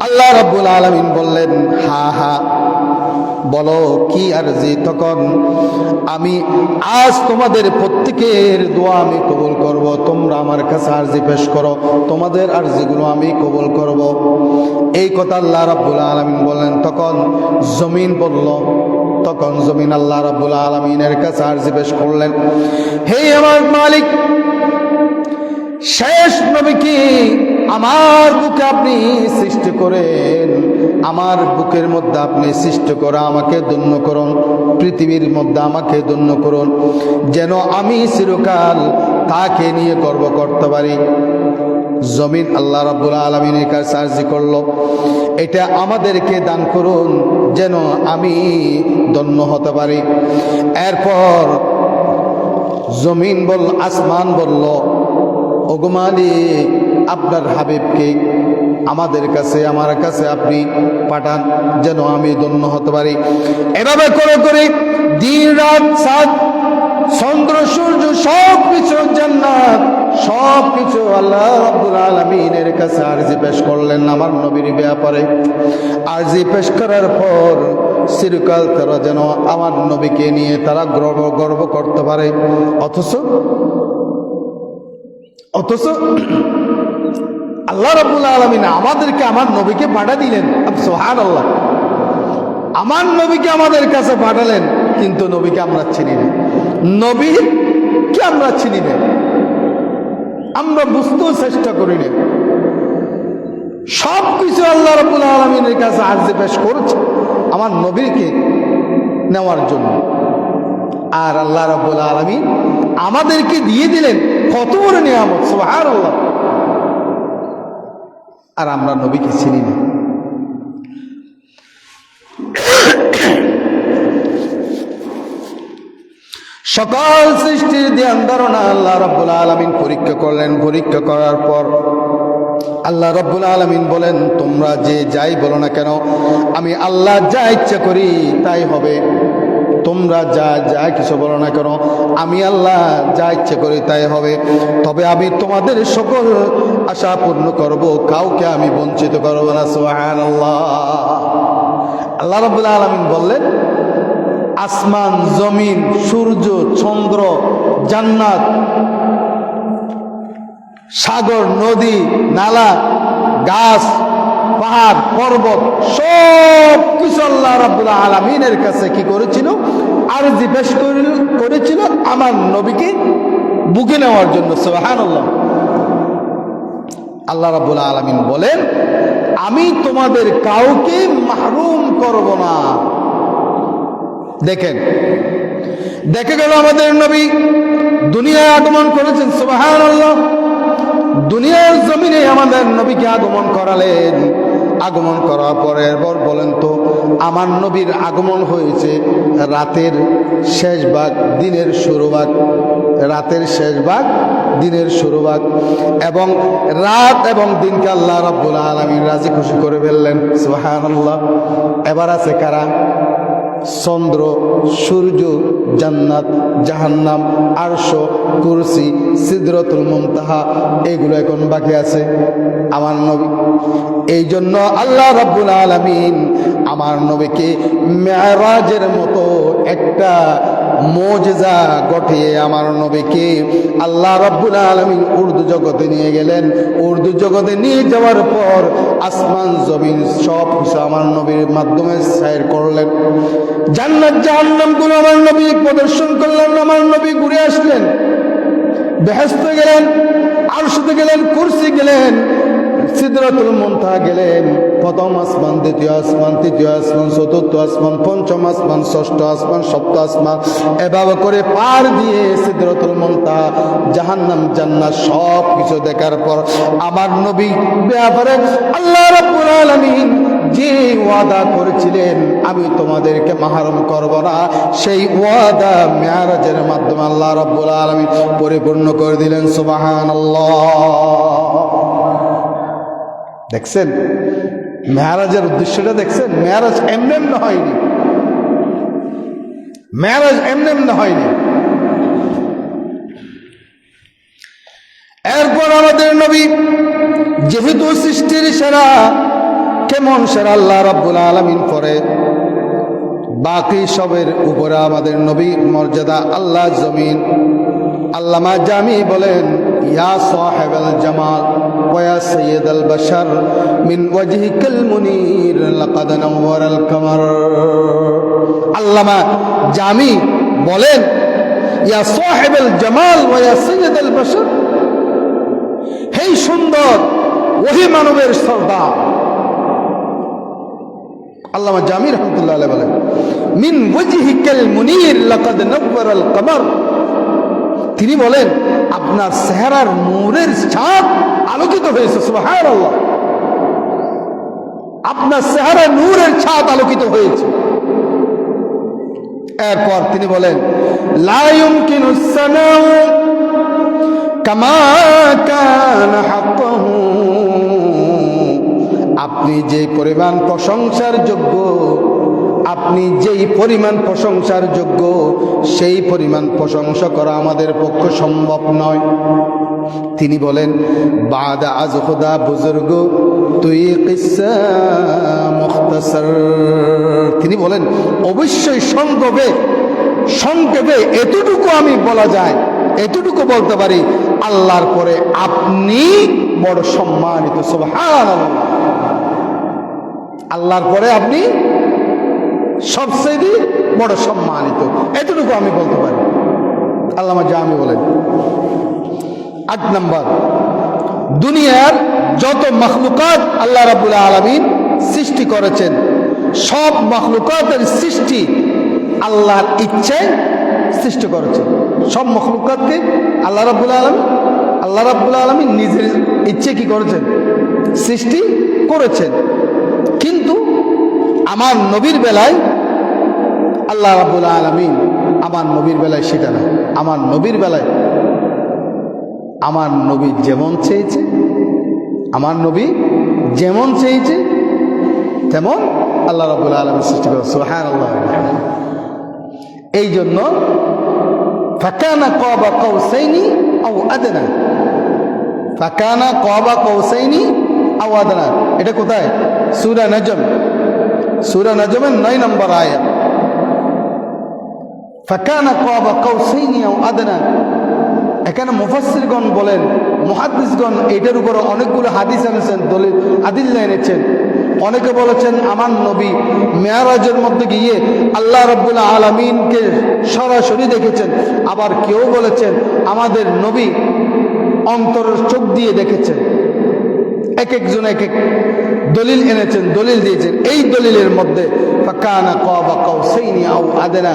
আল্লাহ রাব্বুল আলামিন বললেন, হা হা, বলো কি আরজি? তখন আমি আজ তোমাদের প্রত্যেকের দোয়া আমি কবুল করব। তোমরা আমার কাছে আরজি পেশ করো, তোমাদের আরজিগুলো আমি কবুল করব। এই কথা আল্লাহ রাব্বুল আলামিন বললেন। তখন জমিন বলল, তখন জমিন আল্লাহ রাব্বুল আলামিনের কাছে আরজি পেশ করলেন, হে আমার মালিক, শেষ নবীকে আমার বুকে আপনি সৃষ্টি করেন, আমার বুকের মধ্যে আপনি সৃষ্টি করে আমাকে ধন্য করুন, পৃথিবীর মধ্যে আমাকে ধন্য করুন, যেন আমি চিরকাল তাকে নিয়ে গর্ব করতে পারি। জমিন আল্লাহ রাব্বুল আলামিনের কাছে আরজি করল, এটা আমাদেরকে দান করুন যেন আমি ধন্য হতে পারি। এরপর জমিন বল, আসমান বলল, ওগো মালিক, আপনার হাবিবকে আমাদের কাছে, আমার কাছে আপনি পাঠান যেন আমি ধন্য হতে পারি। এভাবে করে করে দিন রাত, চাঁদ চন্দ্র সূর্য সব কিছু, জান্নাত সব কিছু আল্লাহ রাব্বুল আলামিনের কাছে আরজি পেশ করলেন আমার নবীর ব্যাপারে। আরজি পেশ করার পর চিরকাল তারা যেন আমার নবীকে নিয়ে তারা গর্ব করতে পারে। অথচ আল্লাহ রাব্বুল আলামিন আমাদেরকে, আমার নবীকে পাঠা দিলেন। সুবহানাল্লাহ, আমার নবীকে আমাদের কাছে পাঠালেন, কিন্তু নবীকে আমরা চিনি না। নবীকে আমরা চিনি না, আমরা বুঝতেও চেষ্টা করি না। সব কিছু আল্লাহ রাব্বুল আলামিনের কাছে আরজি পেশ করছে আমার নবীকে নেওয়ার জন্য। আর আল্লাহ রাব্বুল আলামিন আমাদেরকে দিয়ে দিলেন কত বড় নিয়ামত, সুবহানাল্লাহ। আর আমরা নবীকে চিনি না। সকল সৃষ্টির ধ্যান ধারণা আল্লাহ রাব্বুল আলামিন পরীক্ষা করলেন। পরীক্ষা করার পর আল্লাহ রাব্বুল আলামিন বলেন, তোমরা যে যাই বলো না কেন, আমি আল্লাহ যা ইচ্ছা করি তাই হবে। তোমরা যা কিছু বলো না কেন, আমি আল্লাহ যা ইচ্ছে করি তাই হবে। তবে আমি তোমাদের সকল আশা পূর্ণ করব, কাউকে আমি বঞ্চিত করব না। সুবহানাল্লাহ। আল্লাহ রাব্বুল আলামিন বললেন, আসমান, জমিন, সূর্য, চন্দ্র, জান্নাত, সাগর, নদী, নালা, গাছ, পাহাড়, পর্বত সব কিছু আল্লাহ রাব্বুল আলামিনের কাছে কি করেছিল? আরজি পেশ করেছিল আমার নবীকে বুকে নেওয়ার জন্য। সুবহানাল্লাহ। আল্লাহ রাব্বুল আলামিন বলেন, আমি তোমাদের কাউকে মাহরুম করব না। দেখেন, দেখে গেল আমাদের নবী দুনিয়ায় আগমন করেছেন। সুবহানাল্লাহ। দুনিয়ার জমিনে আমাদের নবীকে আগমন করালেন। আগমন করার পরে এরপর বলেন তো, আমার নবীর আগমন হয়েছে রাতের শেষ ভাগ, দিনের শুরু ভাগ, রাতের শেষ ভাগ, দিনের শুরু ভাগ, এবং রাত এবং দিনকে আল্লাহ রাব্বুল আলামিন রাজি খুশি করে ফেললেন। সুবহানাল্লাহ। এবার আছে কারা? চন্দ্র, সূর্য, জান্নাত, জাহান্নাম, আরশ, কুরসি, সিদরাতুল মুনতাহা, এগুলো এখন বাকি আছে আমার নবী। এই জন্য আল্লাহ রাব্বুল আলামিন আমার নবীকে মেরাজের মতো একটা মুজিজা ঘটিয়ে আমার নবীকে আল্লাহ রাব্বুল আলামিন উর্দু জগতে নিয়ে গেলেন। উর্দু জগতে নিয়ে যাওয়ার পর আসমান জমিন সব কিছু আমার নবীর মাধ্যমে সাইর করলেন। জান্নাত জাহান্নাম গুলো আমার নবী প্রদর্শন করলেন। আমার নবী ঘুরে আসলেন, বেহেশতে গেলেন, আরশে গেলেন, কুরসি গেলেন, সিদরাতুল মুনতাহা গেলেন। প্রথম আসমান, দ্বিতীয় আসমান, তৃতীয় আসমান, চতুর্থ আসমান, পঞ্চম আসমান, ষষ্ঠ আসমান, সপ্তম আসমান, এভাবে করে পার দিয়ে সিদরাতুল মুনতাহা, জাহান্নাম, জান্নাত সব কিছু দেখার পর আমার নবী ব্যাপারে আল্লাহ রাব্বুল আলামিন যে ওয়াদা করেছিলেন আমি তোমাদেরকে মাহরুম করব না, সেই ওয়াদা মেরাজের মাধ্যমে আল্লাহ রাব্বুল আলামিন পরিপূর্ণ করে দিলেন। সুবহানাল্লাহ। দেখছেন মেরাজের উদ্দেশ্যটা দেখছেন? মেরাজ এমনি এমনি হয়নি, মেরাজ এমনি এমনি হয়নি। এরপর আমাদের নবী যেহেতু সৃষ্টির সেরা, কেমন সেরা আল্লাহ রাব্বুল আলামিন পরে বাকি সবের উপরে আমাদের নবী মর্যাদা আল্লাহ জমিন। আল্লামা জামি বলেন, ইয়া সাহেবাল জামাল ওয়া ইয়া সাইয়্যিদাল বাশার মিন ওয়াজহিকাল মুনির লাকাদ নাওয়ারাল কামার। আল্লামা জামি বলেন, ইয়া সাহেবাল জামাল ওয়া ইয়া সাইয়্যিদাল বাশার, হে সুন্দর ওহি মানবের সর্দার। আল্লামা জামি রাহমাতুল্লাহ আলাইহি বলেন, মিন ওয়াজহিকাল মুনির লাকাদ নাওয়ারাল কামার। তিনি বলেন আপনার চেহারার নূরের ছাপ আলোকিত হয়েছে। সুবহানাল্লাহ। আপনার চেহারার নূরের ছাপ আলোকিত হয়েছে। এরপর তিনি বলেন, লা ইউমকিনুস সানাউ কামা কানা হাক্কাহু। আপনি যে পরিমাণ প্রশংসার যোগ্য, আপনি যেই পরিমাণ প্রশংসার যোগ্য সেই পরিমাণ প্রশংসা করা আমাদের পক্ষে সম্ভব নয়। তিনি বলেন, বাদা আজ খুদা বুজুর্গ তুই কিসা মুখতাসার। তিনি বলেন অবশ্যই সংক্ষেপে এতটুকু আমি বলা যায়, এতটুকু বলতে পারি, আল্লাহর পরে আপনি বড় সম্মানিত। সুবহানাল্লাহ। আল্লাহর পরে আপনি সবচেয়ে বড় সম্মানিত, এতটুকু আমি বলতে পারি। আল্লামা জামি বলেন। ৮ নম্বর, দুনিয়ার যত মখলুকাত আল্লাহ রাব্বুল আলামিন সৃষ্টি করেছেন, সব মখলুকাতের সৃষ্টি আল্লাহর ইচ্ছায় সৃষ্টি করেছেন। সব মখলুকাতকে আল্লাহ রাব্বুল আলামিন নিজের ইচ্ছে কি করেছেন? সৃষ্টি করেছেন। কিন্তু আমার নবীর বেলায় আল্লাহ রাব্বুল আলামিন, আমার নবীর বেলায় সেটা না। আমার নবীর বেলায় আমার নবী যেমন চেয়েছে, আমার নবী যেমন চেয়েছে তেমন আল্লাহ রাব্বুল আলামিন সৃষ্টি করে। সুবহানাল্লাহ। এই জন্য ফাকানা কাবা কাউসাইনি আও আদনা, ফাকানা কাবা কাউসাইনি আও আদনা। এটা কোথায়? সূরা নজম, সূরা নজমের 9 নম্বর আয়াত। ফাকানা কাবা কাউসাইনি আও আদনা। এখানে মুফাসসিরগণ বলেন, মুহাদ্দিসগণ এটার উপরে অনেকগুলো হাদিস এনেছেন, দলিল আদিল্লা এনেছেন। অনেকে বলেছেন আমার নবী মেরাজের মধ্যে গিয়ে আল্লাহ রাব্বুল আলামিনকে সরাসরি দেখেছেন। আবার কেউ বলেছেন আমাদের নবী অন্তরের চোখ দিয়ে দেখেছেন। এক একজন এক এক দলিল এনেছেন, দলিল দিয়েছেন। এই দলিলের মধ্যে ফাকানা কাবা কাউসাইনি আও আদনা,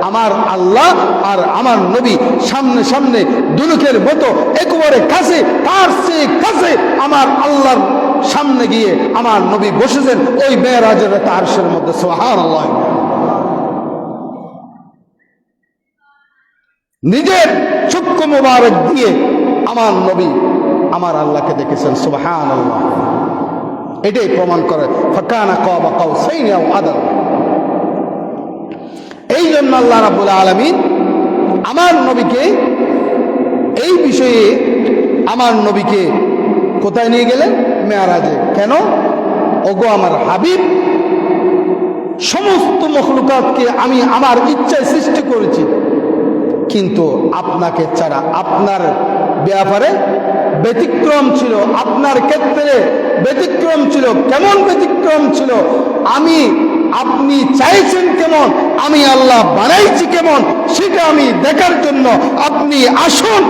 আমার আল্লাহ আর আমার নবী সামনে সামনে দুলুকের মতো একেবারে কাছে, তার চেয়ে কাছে আমার আল্লাহর সামনে গিয়ে আমার নবী বসেছেন ওই মেরাজের আরশের মধ্যে। সুবহানাল্লাহ। নিজের চক্ষু মোবারক দিয়ে আমার নবী আমার আল্লাহকে দেখেছেন। সুবহানাল্লাহ। এটাই প্রমাণ করে ফাকানা কাবা কাউসাইনি আও আদনা। এই জন্য আল্লাহ রাব্বুল আলামিন আমার নবীকে এই বিষয়ে, আমার নবীকে কোথায় নিয়ে গেলেন? মেরাজে। কেন? ওগো আমার হাবিব, সমস্ত মখলুকাতকে আমি আমার ইচ্ছায় সৃষ্টি করেছি, কিন্তু আপনাকে ছাড়া আপনার ব্যাপারে ব্যতিক্রম ছিল, আপনার ক্ষেত্রে ব্যতিক্রম ছিল। কেমন ব্যতিক্রম ছিল? আপনি চাইছেন কেমন, আমি আল্লাহ বানাইছি কেমন, সেটা আমি দেখার জন্য আপনি আসুন,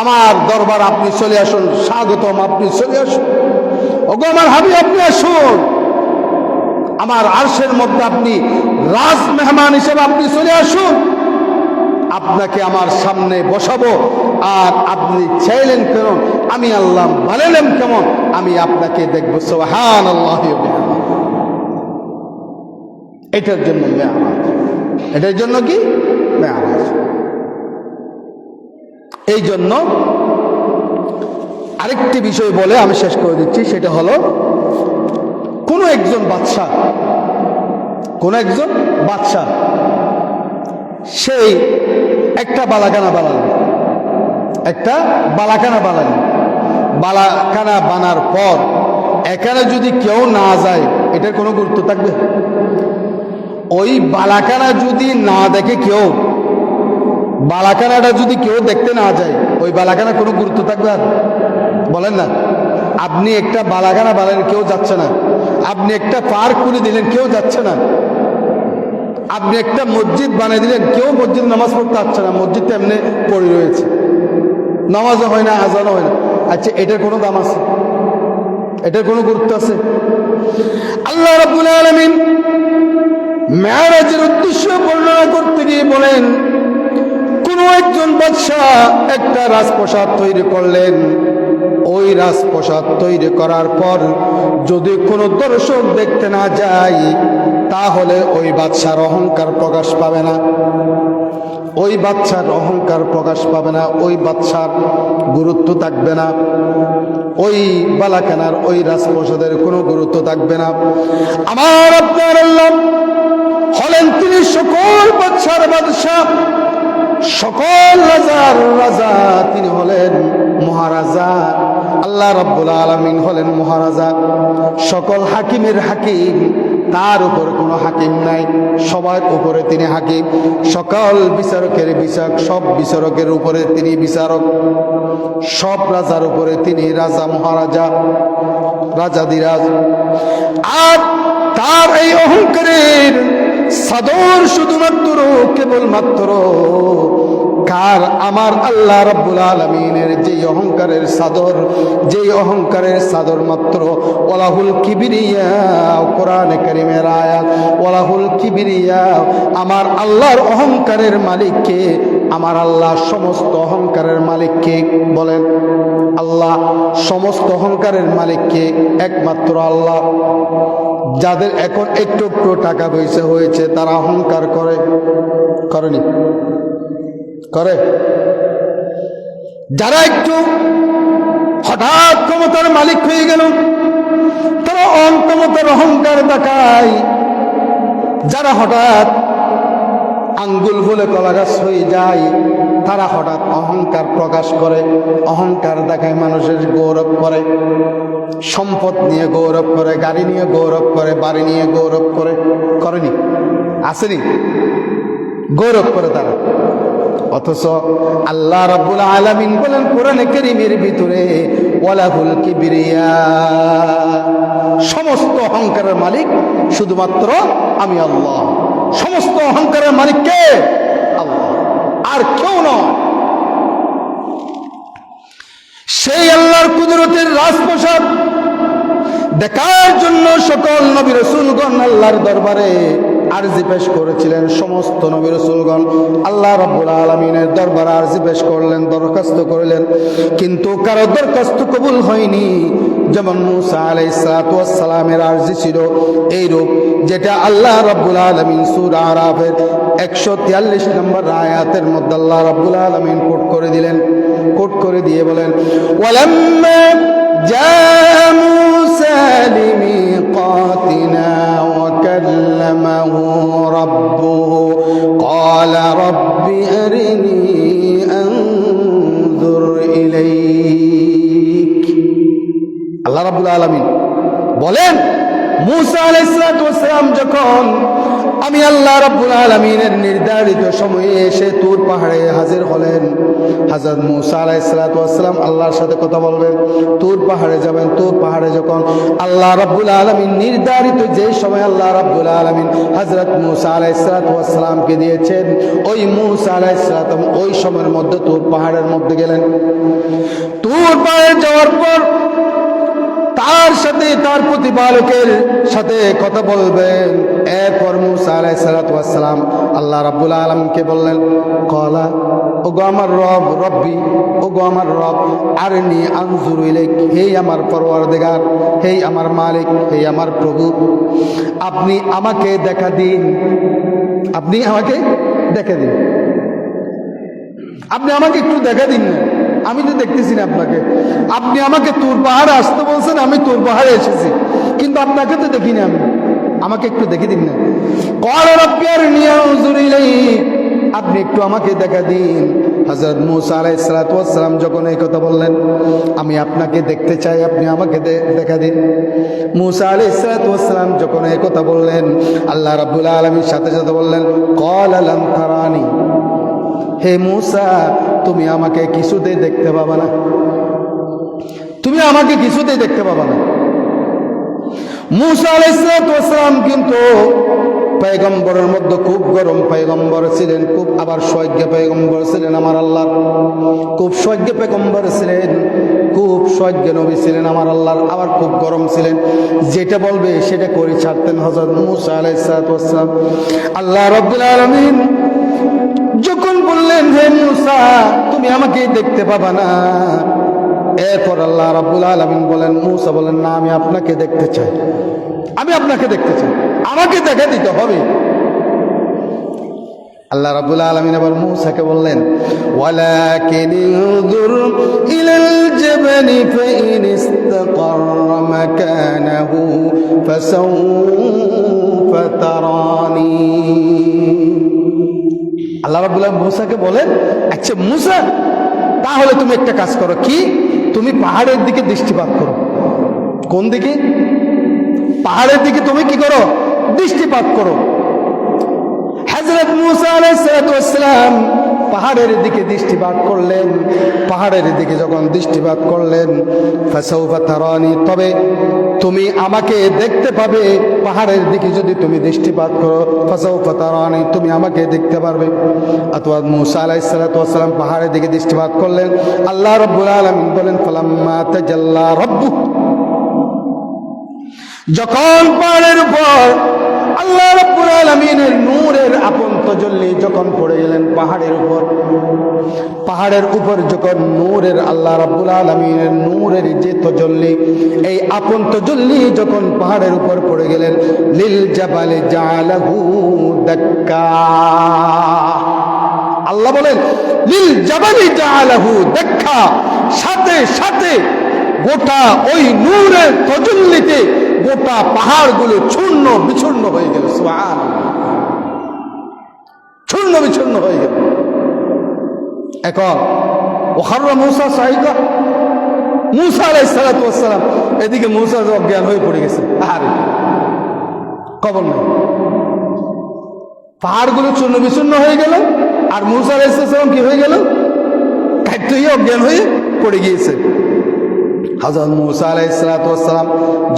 আমার দরবার আপনি চলে আসুন। স্বাগতম, আপনি চলে আসুন। ওগো আমার হাবিব, আপনি আসুন আমার আরশের মধ্যে, আপনি রাজ মেহমান হিসেবে আপনি চলে আসুন। আপনাকে আমার সামনে বসাবো। আর আপনি চাইলেন কেন? আমি আল্লাহ বানালাম কেমন, আমি আপনাকে দেখব। সুবহানাল্লাহ। এটার জন্য মেরাজ, এটার জন্য কি মেরাজ। এই জন্য আরেকটি বিষয় বলে আমি শেষ করে দিচ্ছি, সেটা হলো কোন একজন বাদশা সেই একটা বালাখানা বানার পর এখানে যদি কেউ না যায়, এটার কোনো গুরুত্ব থাকবে? ওই বালাখানা যদি না দেখে কেউ, বালাখানাটা যদি কেউ দেখতে না যায়, ওই বালাখানা কোনো গুরুত্ব থাকবে? আর বলেন না, আপনি একটা বালাখানা বানালেন, কেউ যাচ্ছে না। আপনি একটা পার্ক খুলে দিলেন, কেউ যাচ্ছে না। আপনি একটা মসজিদ বানিয়ে দিলেন, কেউ মসজিদ নামাজ পড়তে আসছে না, মসজিদটা এমনি পড়ে রয়েছে, নামাজও হয় না, আজানও হয় না। আচ্ছা, এটার কোনো দাম আছে? এটার কোনো গুরুত্ব আছে? আল্লাহ রাব্বুল আলামিন মেরাজের উদ্দেশ্য বর্ণনা করতে গিয়ে বলেন, কোন একজন বাদশা একটা রাজপ্রাসাদ তৈরি করলেন। ওই রাজপ্রাসাদ তৈরি করার পর যদি কোনো দর্শক দেখতে না যায়, তাহলে ওই বাদশার অহংকার প্রকাশ পাবে না, ওই বাদশার অহংকার প্রকাশ পাবে না, ওই বাদশার গুরুত্ব থাকবে না, ওই বালাখানার ওই রাজপ্রাসাদের কোনো গুরুত্ব থাকবে না। আমার আপনার আল্লাহ হলেন তিনি সকল বাদশার বাদশা, সকল রাজার রাজা, তিনি হলেন মহারাজা। আল্লাহ রাব্বুল আলামিন হলেন মহারাজা, সকল হাকিমের হাকিম, তার উপরে কোনো হাকিম নাই, সবার উপরে তিনি হাকিম। সকল বিচারকের বিচারক, সব বিচারকের উপরে তিনি বিচারক, সব রাজার উপরে তিনি রাজা, মহারাজা, রাজাদিরাজ। আর তার এই অহংকারের সাদর শুধুমাত্র কেবলমাত্র কার? আমার আল্লাহ রাব্বুল আলামিনের যেই অহংকারের সাদর, যেই অহংকারের সাদর মাত্র ওয়ালাহুল কিবরিয়া, কোরআনে কারীমের আয়াত, ওয়ালাহুল কিবরিয়া, আমার আল্লাহর অহংকারের মালিককে, আমার আল্লাহ সমস্ত অহংকারের মালিককে। বলেন, আল্লাহ সমস্ত অহংকারের মালিককে? একমাত্র আল্লাহ। যাদের এখন একটু একটু টাকা পয়সা হয়েছে তারা অহংকার করেনি? করে। যারা একটু হঠাৎ ক্ষমতার মালিক হয়ে গেল তারা ক্ষমতার অহংকার দেখায়। যারা হঠাৎ আঙ্গুল বলে কলা গাছ হয়ে যায় তারা হঠাৎ অহংকার প্রকাশ করে, অহংকার দেখায়, মানুষের গৌরব করে, সম্পদ নিয়ে গৌরব করে, গাড়ি নিয়ে গৌরব করে, বাড়ি নিয়ে গৌরব করে। করেনি? আসেনি? গৌরব করে তারা। অথচ আল্লাহ রাব্বুল আলামিন বলেন কোরআনে কারীমের ভিতরে, ওয়ালাহুল কিবরিয়া, সমস্ত অহংকারের মালিক শুধুমাত্র আমি আল্লাহ। সমস্ত অহংকারের মালিক কে? আল্লাহ, আর কেউ নয়। সেই আল্লাহর কুদরতের রাজপ্রাসাদ দেখার জন্য সকল নবী রাসূলগণ আল্লাহর দরবারে আরজি পেশ করেছিলেন। সমস্ত নবী রাসূলগণ আল্লাহ রাব্বুল আলামিনের দরবারে আরজি পেশ করলেন, দরখাস্ত করলেন, কিন্তু কারো দরখাস্ত কবুল হয়নি। যেমন মূসা আলাইহিস সালাতু ওয়াস সালামের আরজি ছিল এইরূপ, যেটা আল্লাহ রাব্বুল আলামিন সূরা আরাফের 143 নম্বর আয়াতের মধ্যে আল্লাহ রাব্বুল আলামিন কোট করে দিলেন। কোট করে দিয়ে বলেন, ওয়ালাম্মা জা মূসা লিমিকাতিনা ওয়া কাল্লামাহু রাব্বুহু ক্বালা রাব্বি আরিনি আনজুর ইলাইক। আল্লাহ রাব্বুল আলামিন বলেন, মূসা আলাইহিস সালাম যখন আমি আল্লাহ রাব্বুল আলামিনের নির্ধারিত সময়ে এসে তুর পাহাড়ে হাজির হলেন, হযরত মূসা আলাইহিস সালাম আল্লাহর সাথে কথা বলবেন, তুর পাহাড়ে যাবেন। তুর পাহাড়ে যখন আল্লাহ রাব্বুল আলামিন নির্ধারিত যে সময় আল্লাহ রাব্বুল আলামিন হযরত মূসা আলাইহিস সালামকে দিয়েছেন, ওই মূসা আলাইহিস সালাম ওই সময়ের মধ্যে তুর পাহাড়ের মধ্যে গেলেন। তুর পাহাড়ে যাওয়ার পর তার সাথে তার প্রতিপালকের সাথে কথা বলবেন। এরপর মূসা আলাইহিস সালাতু ওয়াস সালাম আল্লাহ রাব্বুল আলামিনকে বললেন, ক্বালা, ওগো আমার রব, রব্বি, ওগো আমার রব, আরনি আনজুরু ইলাইক, হে আমার পরওয়ারদিগার, হে আমার মালিক, হে আমার প্রভু, আপনি আমাকে দেখা দিন, আপনি আমাকে দেখা দিন, আপনি আমাকে একটু দেখা দিন না, আমি তো দেখতেছি না আপনাকে। আপনি আমাকে তুর পাহাড়ে আসতে বলছেন, আমি তুর পাহাড়ে এসেছি, কিন্তু আপনাকে তো দেখি না, আমি, আমাকে একটু দেখে দিন না। ক্বালা রাব্বি আরনি আনজুরু ইলাইক, আপনি একটু আমাকে দেখা দিন। হযরত মূসা আলাইহিস সালাতু ওয়াস সালাম যখন এই কথা বললেন, আমি আপনাকে দেখতে চাই, আপনি আমাকে দেখা দিন। মূসা আলাইহিস সালাতু ওয়াস সালাম যখন এই কথা বললেন, আল্লাহ রাব্বুল আলামিন সাথে সাথে বললেন, ক্বালা লান তারানি, হে মূসা, তুমি আমাকে কিছুতেই দেখতে পাবা না, তুমি আমাকে কিছুতেই দেখতে পাবা না। মূসা আলাইহিস সালাতু ওয়াস সালাম কিন্তু পয়গম্বরের মধ্যে খুব গরম পয়গম্বর ছিলেন, খুব আবার সজ্ঞ পয়গম্বর ছিলেন, আমার আল্লাহর খুব সজ্ঞ পয়গম্বর ছিলেন, খুব সজ্ঞ নবী ছিলেন আমার আল্লাহর, আবার খুব গরম ছিলেন, যেটা বলবে সেটা করে ছাড়তেন হযরত মূসা আলাইহিস সালাতু ওয়াস সালাম। আল্লাহ রাব্বুল আলামিন যখন বললেন, হে মূসা, তুমি আমাকে দেখতে পাবা না, এরপর আল্লাহ রাব্বুল আলামিন বলেন, মূসা বলেন, না, আমি আপনাকে দেখতে চাই, আমি আপনাকে দেখতে চাই, আমাকে দেখা দিতে হবে। আল্লাহ রাব্বুল আলামিন আবার মূসাকে বললেন, ওয়ালাকিন ইনজুর ইলাল জাবালি ফাইন ইসতাকাররা মাকানাহু ফাসাউফা তারানি। আল্লাহ রাব্বুল আলামিন মূসাকে বলেন, আচ্ছা মূসা, তাহলে তুমি একটা কাজ করো, কি, তুমি পাহাড়ের দিকে দৃষ্টিপাত করো। কোন দিকে? পাহাড়ের দিকে তুমি কি করো? দৃষ্টিপাত করো। হযরত মূসা আলাইহিস সালাতু ওয়াস সালাম পাহাড়ের দিকে দৃষ্টিপাত করলেন। পাহাড়ের দিকে যখন দৃষ্টিপাত করলেন, ফাসাউফা তারানি, তবে তুমি আমাকে দেখতে পাবে। পাহাড়ের দিকে যদি তুমি দৃষ্টিপাত করো, ফাসাউফা তারানি, তুমি আমাকে দেখতে পারবে। অতঃপর মূসা আলাইহিস সালাতু ওয়াস সালাম পাহাড়ের দিকে দৃষ্টিপাত করলেন। আল্লাহ রাব্বুল আলামিন বলেন, ফালাম্মা তাজাল্লা রাব্বু, যখন পাহাড়ের উপর আল্লাহ রাব্বুল আলামিনের নূরের আপন তাজাল্লি যখন পড়ে গেলেন পাহাড়ের উপর, পাহাড়ের উপর যখন নূরের আল্লাহ রাব্বুল আলামিনের নূরের যে তাজাল্লি, এই আপন তাজাল্লি যখন পাহাড়ের উপর পড়ে গেলেন, লিল জাবালি জাআলাহু দাক্কা, আল্লাহ বলেন, লিল জাবালি জাআলাহু দাক্কা, সাথে সাথে গোটা ওই নূরের তাজাল্লিতে গোটা পাহাড়গুলো চূর্ণ বিচূর্ণ হয়ে গেল। সুবহানাল্লাহ, চূর্ণ বিচূর্ণ হয়ে গেল। এখন ওখাররা মূসা সাইকা, মূসা আলাইহিস সালাতু ওয়াস সালাম, এদিকে মূসা অজ্ঞান হয়ে পড়ে গেছে, আরে খবর নাই, পাহাড়গুলো চূর্ণ বিচূর্ণ হয়ে গেল, আর মূসা আলাইহিস সালাম কি হয়ে গেল? কাইতেই অজ্ঞান হয়ে পড়ে গিয়েছে। হযরত মূসা আলাইহিস সালাতু ওয়াস সালাম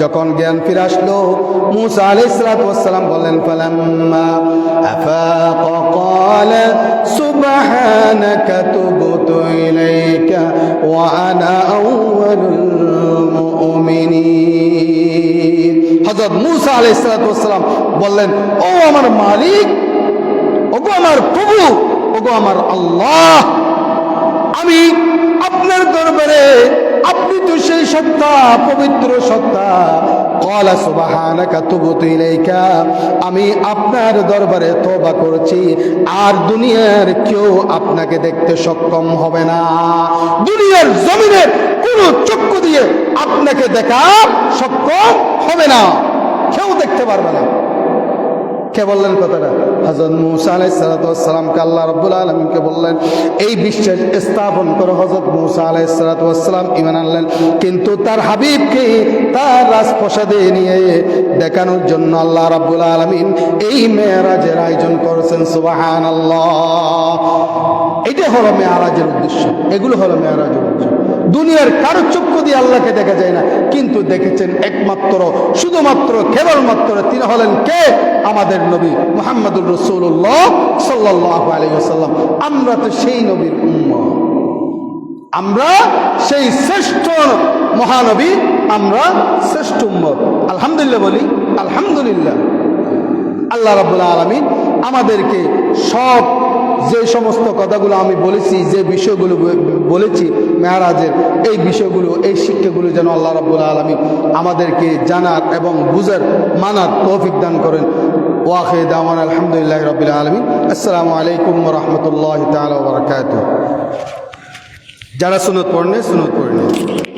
যখন জ্ঞান ফিরে আসলো, মূসা আলাইহিস সালাতু ওয়াস সালাম বললেন, ফালাম্মা আফাকা ক্বালা সুবহানাকা তুবতু ইলাইকা ওয়া আনা আউয়ালুল মুমিনিন। হযরত মূসা আলাইহিস সালাতু ওয়াস সালাম বললেন, ও আমার মালিক, ওগো আমার প্রভু, ওগো আমার আল্লাহ, আমি আপনার দরবারে, আপনি তো সেই সত্তা, পবিত্র সত্তা, ক্বালা সুবহানাকা তুবতু ইলাইকা, আমি আপনার দরবারে তওবা করছি, আর দুনিয়ার কেউ আপনাকে দেখতে সক্ষম হবে না, দুনিয়ার জমিনের কোন চক্ষু দিয়ে আপনাকে দেখা সক্ষম হবে না, কেউ দেখতে পারবে না। কে বললেন কথাটা? হযরত মূসা আলাইহিস সালাতু ওয়াস সালামকে আল্লাহ রাব্বুল আলামিনকে বললেন, এই বিশ্বাস স্থাপন করে হযরত মূসা আলাইহিস সালাতু ওয়াস সালাম ঈমান আনলেন। কিন্তু তার হাবিবকে তার রাজপ্রাসাদে নিয়ে দেখানোর জন্য আল্লাহ রাব্বুল আলামিন এই মেরাজের আয়োজন করেছেন। সুবহানাল্লাহ, এটা হলো মেরাজের উদ্দেশ্য, এগুলো হলো মেরাজের উদ্দেশ্য। দুনিয়ার কারো চক্ষু দিয়ে আল্লাহকে দেখা যায় না, কিন্তু দেখেছেন একমাত্র, শুধুমাত্র, কেবলমাত্র তিনি হলেন কে? আমাদের নবী মুহাম্মদুর রাসূলুল্লাহ সাল্লাল্লাহু আলাইহি ওয়াসাল্লাম। আমরা তো সেই নবীর উম্মত, আমরা সেই শ্রেষ্ঠ মহানবী আমরা শ্রেষ্ঠ উম্মত। আলহামদুলিল্লাহ বলি, আলহামদুলিল্লাহ। আল্লাহ রাব্বুল আলামিন আমাদেরকে সব যে সমস্ত কথাগুলো আমি বলেছি, যে বিষয়গুলো বলেছি মেরাজের, এই বিষয়গুলো, এই শিক্ষাগুলো যেন আল্লাহ রাব্বুল আলামিন আমাদেরকে জানার এবং বুঝার, মানার তৌফিক দান করেন। ওয়াখির দাওয়ানা আলহামদুলিল্লাহি রাব্বিল আলামিন। আসসালামু আলাইকুম ওয়া রাহমাতুল্লাহি তাআলা ওয়া বারাকাতুহু। যারা সুন্নত পড়েন সুন্নত পড়ে নিন।